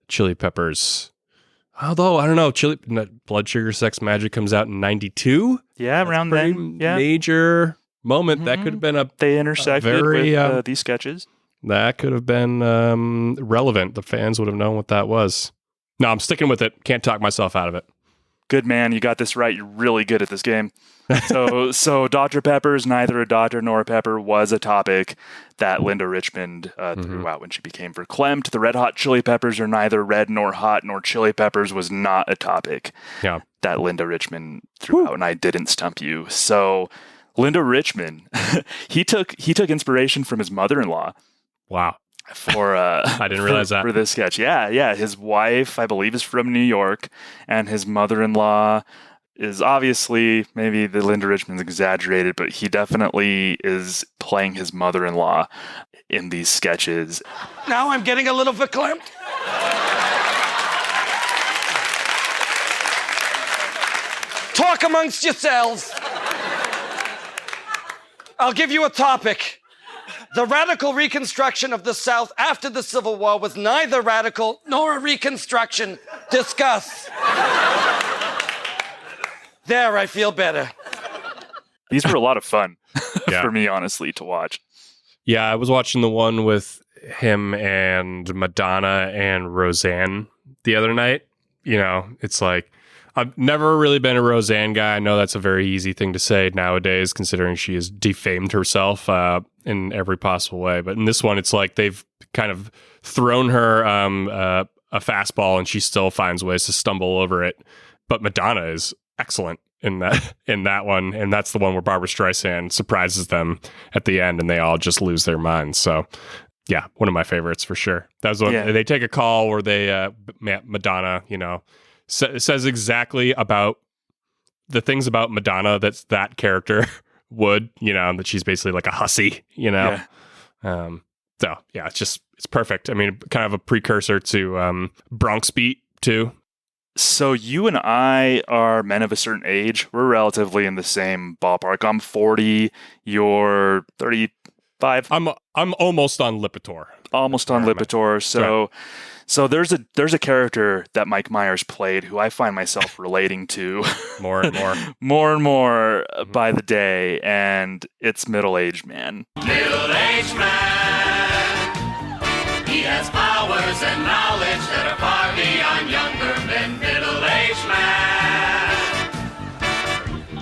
Chili Peppers... Although, I don't know, Blood Sugar Sex Magic comes out in 92. Yeah, That's around then. Yeah. Major moment. That could have been They intersected with these sketches. That could have been relevant. The fans would have known what that was. No, I'm sticking with it. Can't talk myself out of it. Good man. You got this right. You're really good at this game. So Dr. Pepper's neither a doctor nor a pepper was a topic that Linda Richmond threw out when she became verklempt. The Red Hot Chili Peppers are neither red nor hot nor chili peppers was not a topic that Linda Richmond threw out, and I didn't stump you. So Linda Richmond, he took inspiration from his mother-in-law. Wow. For I didn't realize that. For this sketch. Yeah. His wife, I believe, is from New York, and his mother-in-law is obviously, maybe the Linda Richmond's exaggerated, but he definitely is playing his mother-in-law in these sketches. Now I'm getting a little verklempt. Talk amongst yourselves. I'll give you a topic. The radical reconstruction of the South after the Civil War was neither radical nor a reconstruction. Discuss. There, I feel better. These were a lot of fun for me, honestly, to watch. Yeah, I was watching the one with him and Madonna and Roseanne the other night. It's like, I've never really been a Roseanne guy. I know that's a very easy thing to say nowadays, considering she has defamed herself in every possible way. But in this one, it's like they've kind of thrown her a fastball, and she still finds ways to stumble over it. But Madonna is excellent in that one, and that's the one where Barbra Streisand surprises them at the end, and they all just lose their minds. So, yeah, one of my favorites for sure. That was one. Yeah. They take a call where they Madonna, says exactly about the things about Madonna that character would, that she's basically like a hussy, Yeah. So yeah, it's perfect. I mean, kind of a precursor to Bronx Beat too. So you and I are men of a certain age. We're relatively in the same ballpark. I'm 40. You're 35. I'm almost on Lipitor. Almost on Lipitor. So there's a character that Mike Myers played who I find myself relating to more and more, more and more by the day, and it's middle-aged man. Middle-aged man. He has powers and knowledge that are far beyond younger men. Middle-aged man.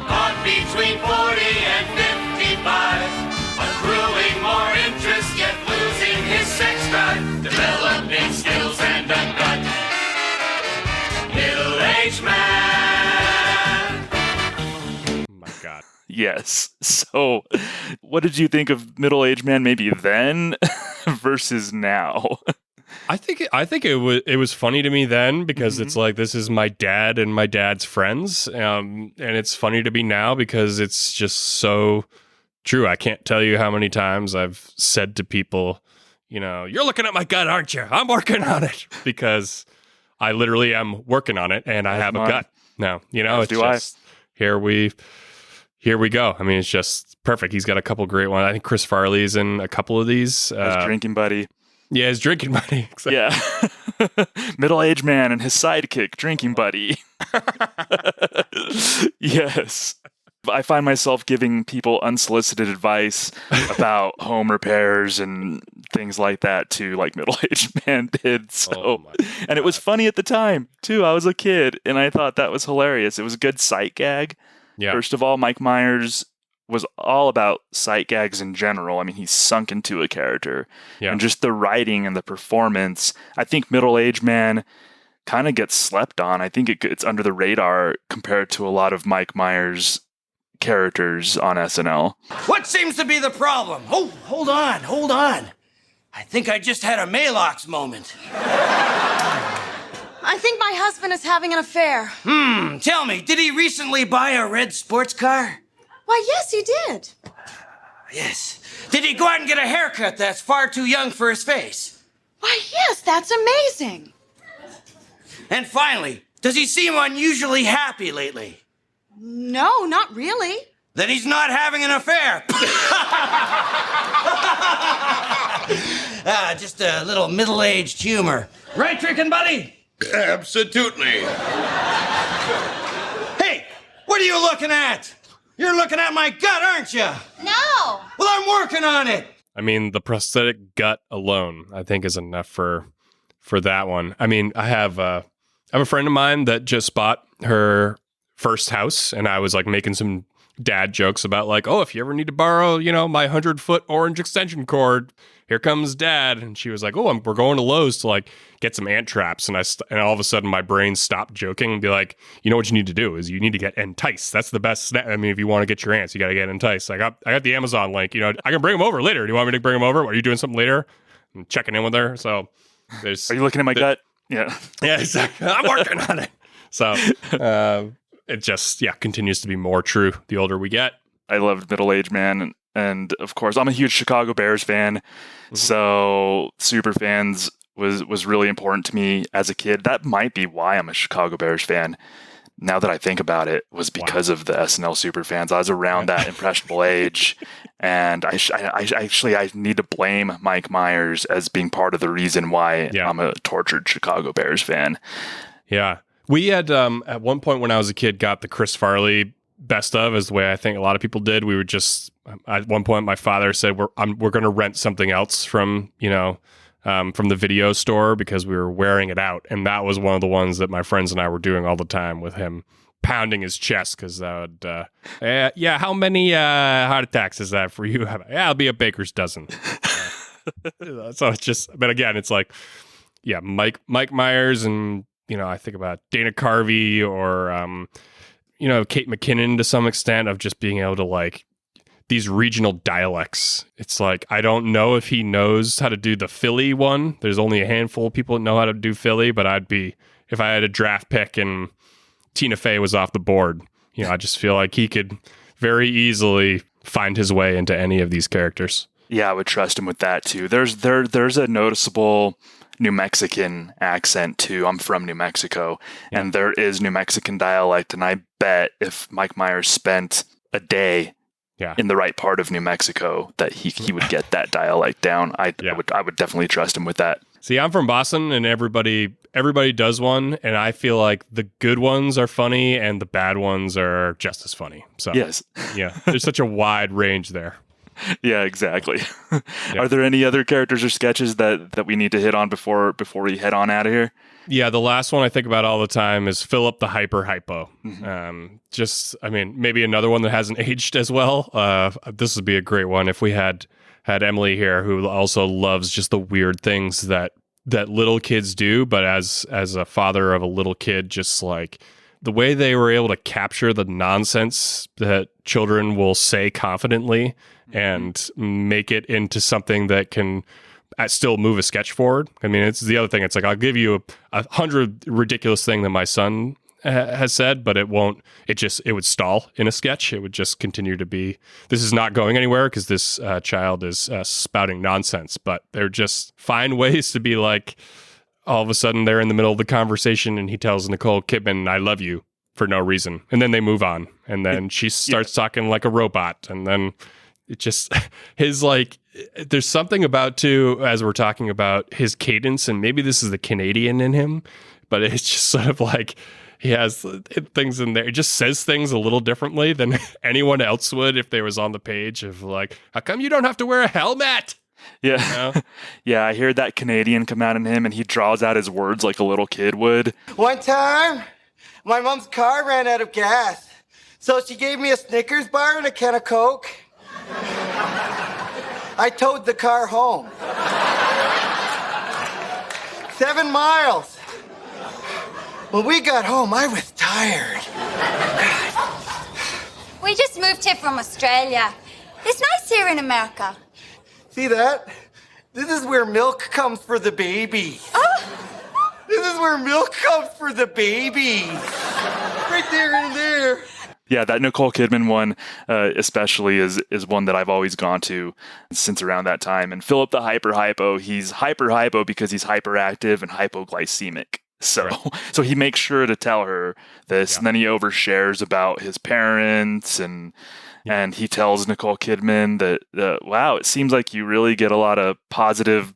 Caught between 40 and 55. Accruing more interest, yet losing his sex drive. Developing skills and a gut. Middle-aged man. Oh my God. Yes. So what did you think of middle-aged man maybe then versus now? I think it was funny to me then because it's like, this is my dad and my dad's friends. And it's funny to me now because it's just so true. I can't tell you how many times I've said to people, you're looking at my gut, aren't you? I'm working on it, because I literally am working on it, and I have a gut now. It's just here we go. I mean, it's just perfect. He's got a couple great ones. I think Chris Farley's in a couple of these. His drinking buddy. Yeah, his drinking buddy. Exactly. Yeah. Middle-aged man and his sidekick, drinking buddy. Yes. I find myself giving people unsolicited advice about home repairs and things like that too, like middle-aged man did. So, and it was funny at the time too. I was a kid and I thought that was hilarious. It was a good sight gag. Yeah. First of all, Mike Myers was all about sight gags in general. I mean, he's sunk into a character, and just the writing and the performance. I think middle-aged man kind of gets slept on. I think it's under the radar compared to a lot of Mike Myers characters on SNL. What seems to be the problem? Oh, hold on. I think I just had a Malox moment. I think my husband is having an affair. Tell me, did he recently buy a red sports car? Why, yes, he did. Yes. Did he go out and get a haircut that's far too young for his face? Why, yes, that's amazing. And finally, does he seem unusually happy lately? No, not really. Then he's not having an affair. Just a little middle-aged humor. Right, Trickin' Buddy? Absolutely. Hey, what are you looking at? You're looking at my gut, aren't you? No. Well, I'm working on it. I mean, the prosthetic gut alone, I think, is enough for that one. I mean, I have a friend of mine that just bought her first house, and I was like making some dad jokes about like, oh, if you ever need to borrow, my 100-foot orange extension cord, here comes dad. And she was like, oh, we're going to Lowe's to like get some ant traps. And and all of a sudden my brain stopped joking and be like, what you need to do is you need to get Entice. That's the best snack. I mean, if you want to get your ants, you got to get Entice. I got the Amazon link, I can bring them over later. Do you want me to bring them over? Are you doing something later? I'm checking in with her. So are you looking at my gut? Yeah. Yeah, exactly. I'm working on it. So, it just, continues to be more true the older we get. I loved middle-aged man. And of course, I'm a huge Chicago Bears fan. So super fans was really important to me as a kid. That might be why I'm a Chicago Bears fan. Now that I think about it, was because of the SNL super fans. I was around that impressionable age. And I need to blame Mike Myers as being part of the reason why I'm a tortured Chicago Bears fan. Yeah. We had, at one point when I was a kid, got the Chris Farley best of, is the way I think a lot of people did. We were just, at one point, my father said, we're going to rent something else from the video store because we were wearing it out. And that was one of the ones that my friends and I were doing all the time, with him pounding his chest because that would, how many heart attacks is that for you? It'll be a baker's dozen. So it's just, but again, it's like, Mike Myers, and I think about Dana Carvey or Kate McKinnon to some extent, of just being able to like these regional dialects. It's like, I don't know if he knows how to do the Philly one. There's only a handful of people that know how to do Philly, but if I had a draft pick and Tina Fey was off the board, I just feel like he could very easily find his way into any of these characters. Yeah, I would trust him with that too. There's a noticeable New Mexican accent too. I'm from New Mexico, and there is New Mexican dialect, and I bet if Mike Myers spent a day in the right part of New Mexico, that he would get that dialect down. I would definitely trust him with that. See, I'm from Boston, and everybody does one, and I feel like the good ones are funny, and the bad ones are just as funny. So yes, yeah, there's such a wide range there. Yeah, exactly. Are there any other characters or sketches that we need to hit on before we head on out of here? Yeah, the last one I think about all the time is Philip the Hyper Hypo. Maybe another one that hasn't aged as well. This would be a great one if we had Emily here, who also loves just the weird things that little kids do. But as a father of a little kid, just like the way they were able to capture the nonsense that children will say confidently and make it into something that can still move a sketch forward. I mean, it's the other thing. It's like, I'll give you 100 ridiculous thing that my son has said, but it would stall in a sketch. It would just continue to be, this is not going anywhere because this child is spouting nonsense, but they're just find ways to be like, all of a sudden they're in the middle of the conversation and he tells Nicole Kidman, I love you, for no reason. And then they move on. And then she starts talking like a robot. And then it just, there's something about too, as we're talking about his cadence, and maybe this is the Canadian in him, but it's just sort of like, he has things in there. It just says things a little differently than anyone else would if they was on the page of like, how come you don't have to wear a helmet? Yeah. You know? Yeah, I hear that Canadian come out in him, and he draws out his words like a little kid would. One time, my mom's car ran out of gas, so she gave me a Snickers bar and a can of Coke. I towed the car home. 7 miles. When we got home, I was tired. We just moved here from Australia. It's nice here in America. See that? This is where milk comes for the babies. Oh. This is where milk comes for the babies. Right there and there. Yeah, that Nicole Kidman one especially is one that I've always gone to since around that time. And Philip the Hyper Hypo, he's hyper hypo because he's hyperactive and hypoglycemic. So he makes sure to tell her this, and then he overshares about his parents, and he tells Nicole Kidman that wow, it seems like you really get a lot of positive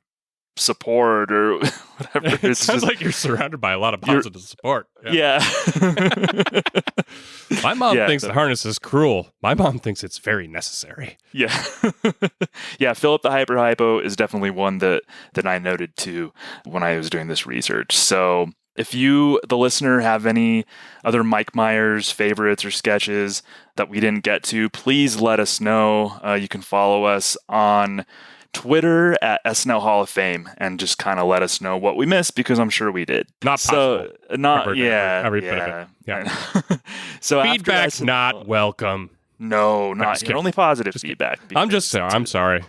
support or whatever. It sounds like you're surrounded by a lot of positive support. Yeah. My mom thinks that harness is cruel. My mom thinks it's very necessary. Yeah. Yeah, Philip the Hyper Hypo is definitely one that I noted too when I was doing this research. So if you, the listener, have any other Mike Myers favorites or sketches that we didn't get to, please let us know. You can follow us on Twitter at SNL Hall of Fame and just kind of let us know what we missed, because I'm sure we did. Not possible. Every bit of it. Yeah. So feedback's not welcome. No, not only positive feedback. I'm sorry.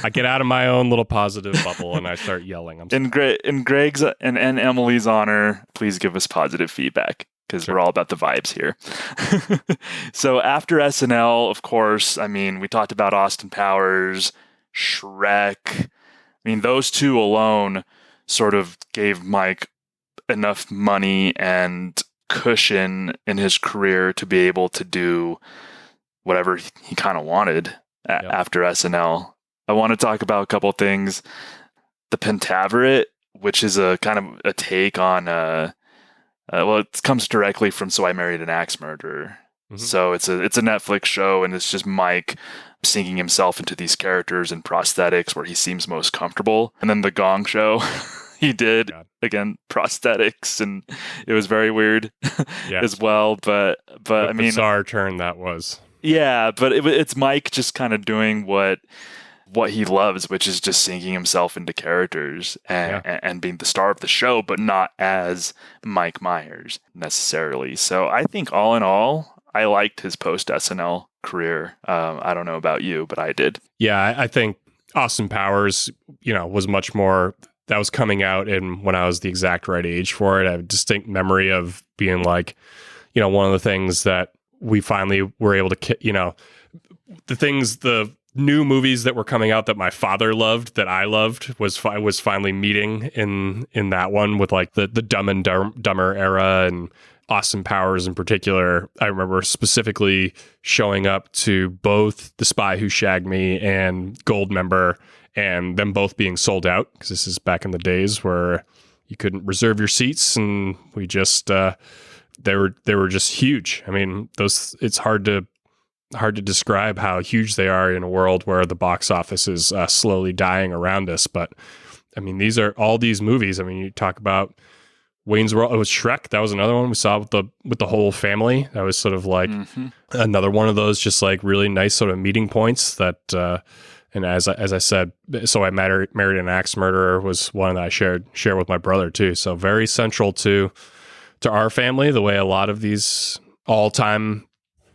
I get out of my own little positive bubble and I start yelling. In Greg's and Emily's honor, please give us positive feedback, because we're all about the vibes here. So after SNL, of course, I mean, we talked about Austin Powers, Shrek. I mean, those two alone sort of gave Mike enough money and cushion in his career to be able to do whatever he kind of wanted after SNL. I want to talk about a couple things. The Pentaveret, which is a kind of a take on, it comes directly from So I Married an Axe Murderer. Mm-hmm. So it's a Netflix show, and it's just Mike sinking himself into these characters and prosthetics where he seems most comfortable. And then the Gong Show, he did again prosthetics, and it was very weird as well. But I mean, bizarre turn that was. Yeah, but it's Mike just kind of doing what he loves, which is just sinking himself into characters and being the star of the show, but not as Mike Myers necessarily. So I think all in all, I liked his post SNL career. I don't know about you, but I did. Yeah, I think Austin Powers, was much more, that was coming out in when I was the exact right age for it. I have a distinct memory of being like, one of the things that we finally were able to, the things, the new movies that were coming out that my father loved, that I loved, was finally meeting in that one with like the Dumb and Dumber era and Austin Powers in particular. I remember specifically showing up to both The Spy Who Shagged Me and Goldmember, and them both being sold out, because this is back in the days where you couldn't reserve your seats, and we just they were just huge. I mean, it's hard to describe how huge they are in a world where the box office is slowly dying around us. But I mean, these are all these movies. I mean, you talk about Wayne's World. It was Shrek. That was another one we saw with the whole family. That was sort of like another one of those just like really nice sort of meeting points that. And as I said, So I Married an Axe Murderer was one that I share with my brother too. So very central to our family, the way a lot of these all-time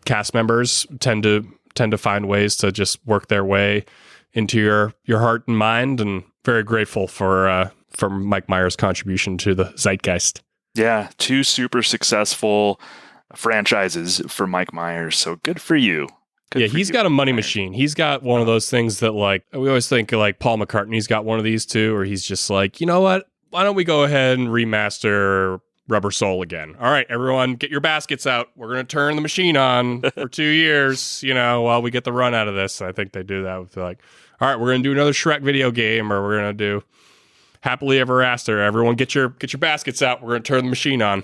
cast members tend to find ways to just work their way into your heart and mind, and very grateful for Mike Myers' contribution to the zeitgeist. Yeah, 2 super successful franchises for Mike Myers. So good for you. He's got a money machine. He's got one of those things that, like, we always think like Paul McCartney's got one of these too, or he's just like, you know what? Why don't we go ahead and remaster Rubber Soul again? All right, everyone, get your baskets out. We're going to turn the machine on for 2 years, while we get the run out of this. I think they do that with like, all right, we're going to do another Shrek video game, or we're going to do Happily Ever After. Everyone get your baskets out. We're going to turn the machine on.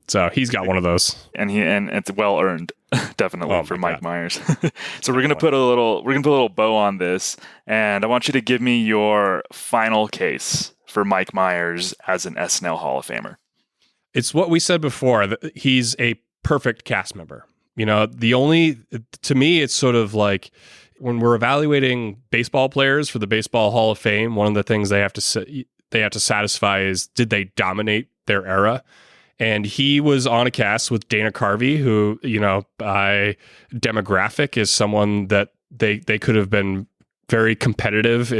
So he's got one of those, and it's well earned, definitely for Mike Myers. So we're gonna put a little bow on this, and I want you to give me your final case for Mike Myers as an SNL Hall of Famer. It's what we said before, that he's a perfect cast member. To me, it's sort of like when we're evaluating baseball players for the Baseball Hall of Fame, one of the things they have to satisfy is, did they dominate their era? And he was on a cast with Dana Carvey, who, by demographic is someone that they could have been very competitive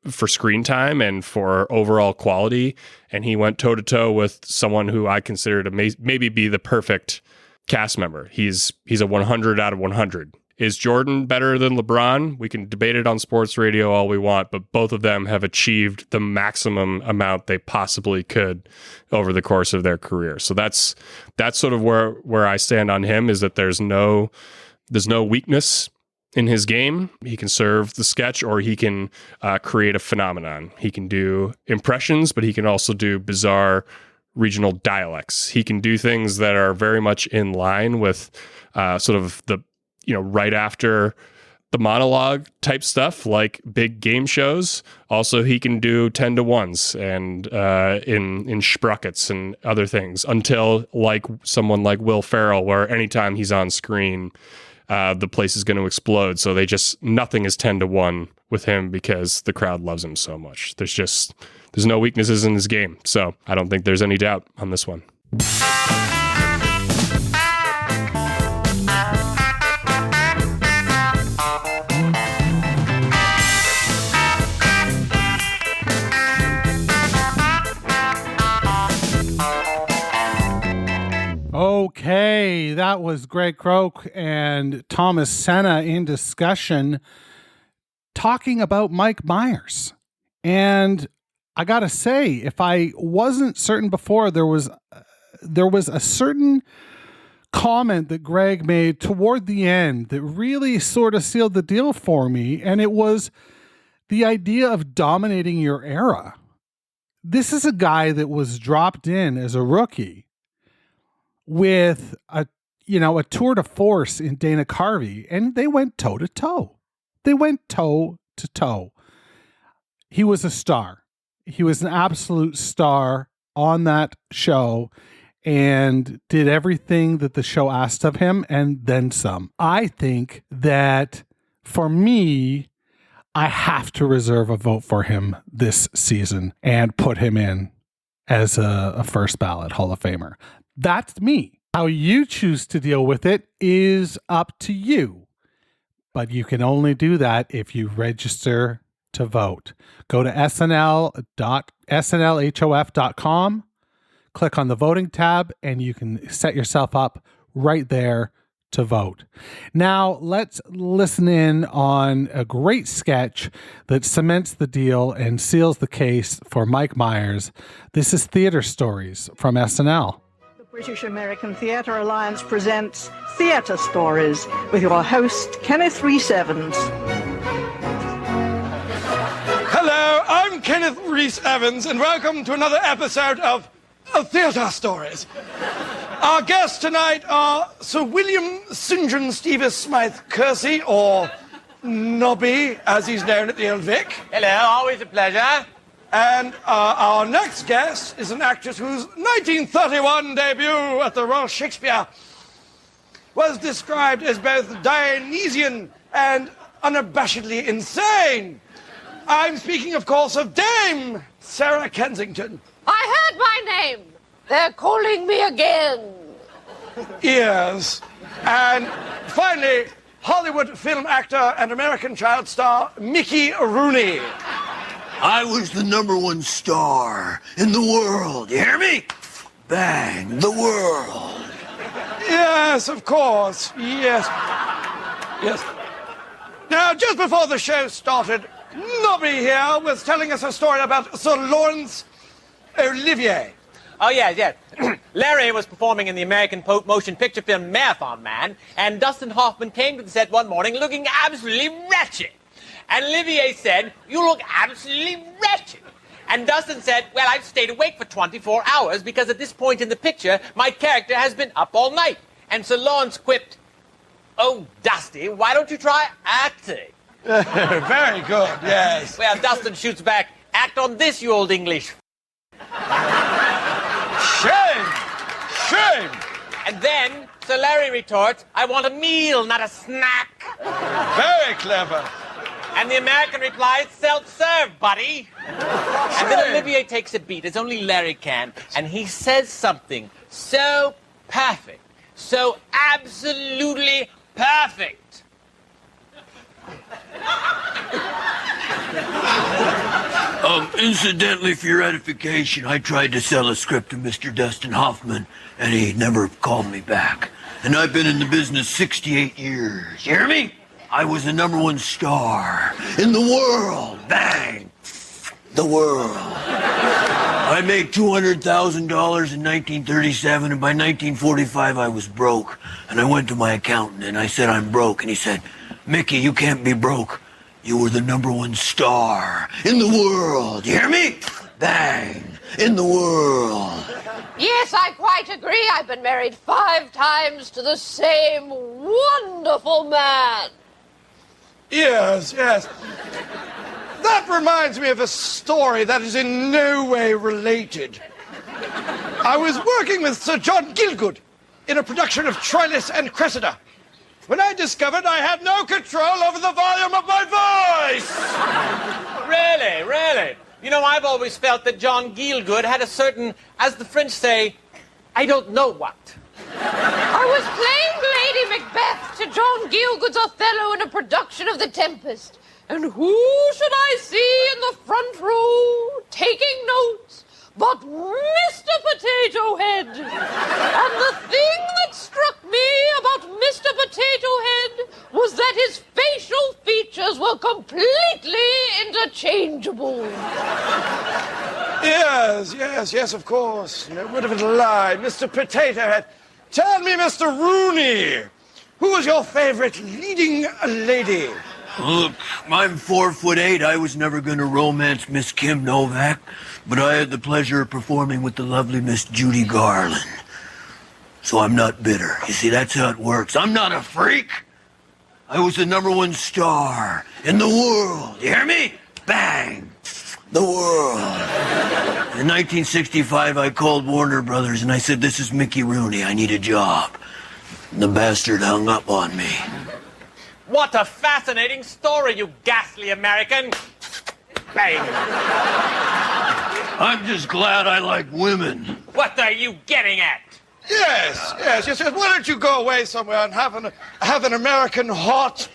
for screen time and for overall quality. And he went toe to toe with someone who I consider to maybe be the perfect cast member. He's a 100 out of 100. Is Jordan better than LeBron? We can debate it on sports radio all we want, but both of them have achieved the maximum amount they possibly could over the course of their career. So that's sort of where I stand on him, is that there's no weakness in his game. He can serve the sketch, or he can create a phenomenon. He can do impressions, but he can also do bizarre regional dialects. He can do things that are very much in line with sort of the right after the monologue type stuff, like big game shows. Also, he can do 10 to 1s and in sprockets and other things, until like someone like Will Ferrell, where anytime he's on screen, the place is going to explode. So nothing is 10 to 1 with him, because the crowd loves him so much. There's no weaknesses in his game. So I don't think there's any doubt on this one. Okay, that was Greg Croak and Thomas Senna in discussion talking about Mike Myers. And I got to say, if I wasn't certain before, there was a certain comment that Greg made toward the end that really sort of sealed the deal for me, and it was the idea of dominating your era. This is a guy that was dropped in as a rookie with a tour de force in Dana Carvey, and they went toe to toe. They went toe to toe. He was a star. He was an absolute star on that show and did everything that the show asked of him and then some. I think that for me, I have to reserve a vote for him this season and put him in as a first ballot Hall of Famer. That's me. How you choose to deal with it is up to you. But you can only do that if you register to vote. Go to snlhof.com, click on the voting tab, and you can set yourself up right there to vote. Now, let's listen in on a great sketch that cements the deal and seals the case for Mike Myers. This is Theater Stories from SNL. The British American Theatre Alliance presents Theatre Stories with your host, Kenneth Rhys Evans. Hello, I'm Kenneth Rhys Evans, and welcome to another episode of Theatre Stories. Our guests tonight are Sir William St. John Stephen Smythe Kersey, or Nobby, as he's known at the Old Vic. Hello, always a pleasure. And our next guest is an actress whose 1931 debut at the Royal Shakespeare was described as both Dionysian and unabashedly insane. I'm speaking, of course, of Dame Sarah Kensington. I heard my name. They're calling me again. Yes. And finally, Hollywood film actor and American child star Mickey Rooney. I was the #1 star in the world. You hear me? Bang, the world. Yes, of course. Yes. Yes. Now, just before the show started, Nobby here was telling us a story about Sir Laurence Olivier. Oh, yes. Larry was performing in the American motion picture film Marathon Man, and Dustin Hoffman came to the set one morning looking absolutely wretched. And Olivier said, "You look absolutely wretched." And Dustin said, "Well, I've stayed awake for 24 hours because at this point in the picture, my character has been up all night." And Sir Lawrence quipped, "Oh, Dusty, why don't you try acting?" Very good, yes. Well, Dustin shoots back, "Act on this, you old English." Shame! Shame! And then Sir Larry retorts, "I want a meal, not a snack." Very clever. And the American replies, "Self-serve, buddy." And then Olivier takes a beat, as only Larry can, and he says something so perfect, so absolutely perfect. Incidentally, for your edification, I tried to sell a script to Mr. Dustin Hoffman, and he never called me back. And I've been in the business 68 years. You hear me? I was the #1 star in the world. Bang! The world. I made $200,000 in 1937, and by 1945 I was broke. And I went to my accountant, and I said, "I'm broke." And he said, "Mickey, you can't be broke. You were the #1 star in the world. You hear me? Bang! In the world." Yes, I quite agree. I've been married 5 times to the same wonderful man. Yes. That reminds me of a story that is in no way related. I was working with Sir John Gielgud in a production of Troilus and Cressida when I discovered I had no control over the volume of my voice. Really? You know, I've always felt that John Gielgud had a certain, as the French say, I don't know what. I was playing Lady Macbeth to John Gielgud's Othello in a production of The Tempest. And who should I see in the front row taking notes but Mr. Potato Head? And the thing that struck me about Mr. Potato Head was that his facial features were completely interchangeable. Yes, of course. No word of a lie. Mr. Potato Head. Tell me, Mr. Rooney, who was your favorite leading lady? Look, I'm 4'8". I was never going to romance Miss Kim Novak, but I had the pleasure of performing with the lovely Miss Judy Garland. So I'm not bitter. You see, that's how it works. I'm not a freak. I was the #1 star in the world. You hear me? Bang! The world. In 1965, I called Warner Brothers and I said, "This is Mickey Rooney. I need a job." And the bastard hung up on me. What a fascinating story, you ghastly American. Bang. I'm just glad I like women. What are you getting at? Yes. Why don't you go away somewhere and have an American hot,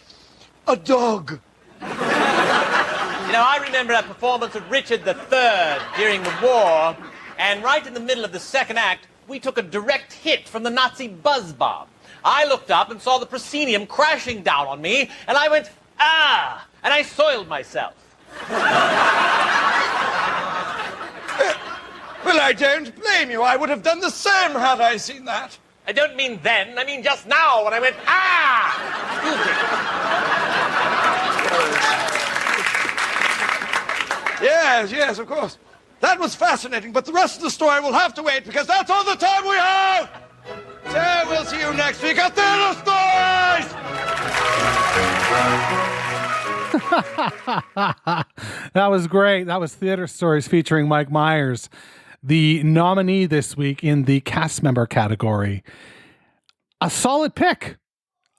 a dog? You know, I remember a performance of Richard III during the war, and right in the middle of the second act, we took a direct hit from the Nazi buzz bomb. I looked up and saw the proscenium crashing down on me, and I went, ah! And I soiled myself. Well, I don't blame you. I would have done the same had I seen that. I don't mean then, I mean just now when I went, ah! Yes, of course. That was fascinating, but the rest of the story will have to wait because that's all the time we have! So we'll see you next week at Theater Stories! That was great. That was Theater Stories featuring Mike Myers, the nominee this week in the cast member category. A solid pick.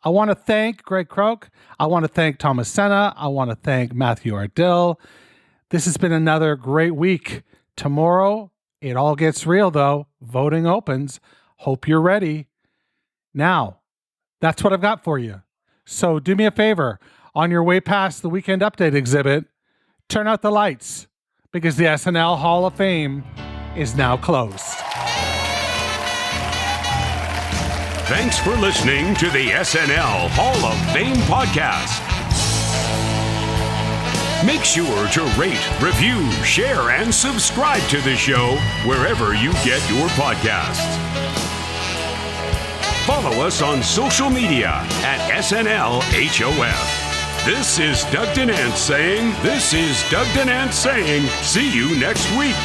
I want to thank Greg Croak. I want to thank Thomas Senna. I want to thank Matthew Ardill. This has been another great week. Tomorrow, it all gets real, though. Voting opens. Hope you're ready. Now, that's what I've got for you. So do me a favor. On your way past the Weekend Update exhibit, turn out the lights because the SNL Hall of Fame is now closed. Thanks for listening to the SNL Hall of Fame podcast. Make sure to rate, review, share, and subscribe to the show wherever you get your podcasts. Follow us on social media at SNLHOF. This is Doug Denant saying, see you next week.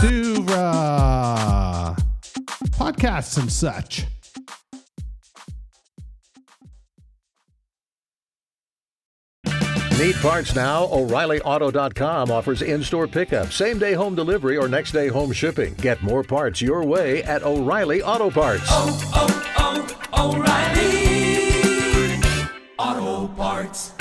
To podcasts and such. Need parts now? O'ReillyAuto.com offers in-store pickup, same-day home delivery, or next-day home shipping. Get more parts your way at O'Reilly Auto Parts. O'Reilly Auto Parts.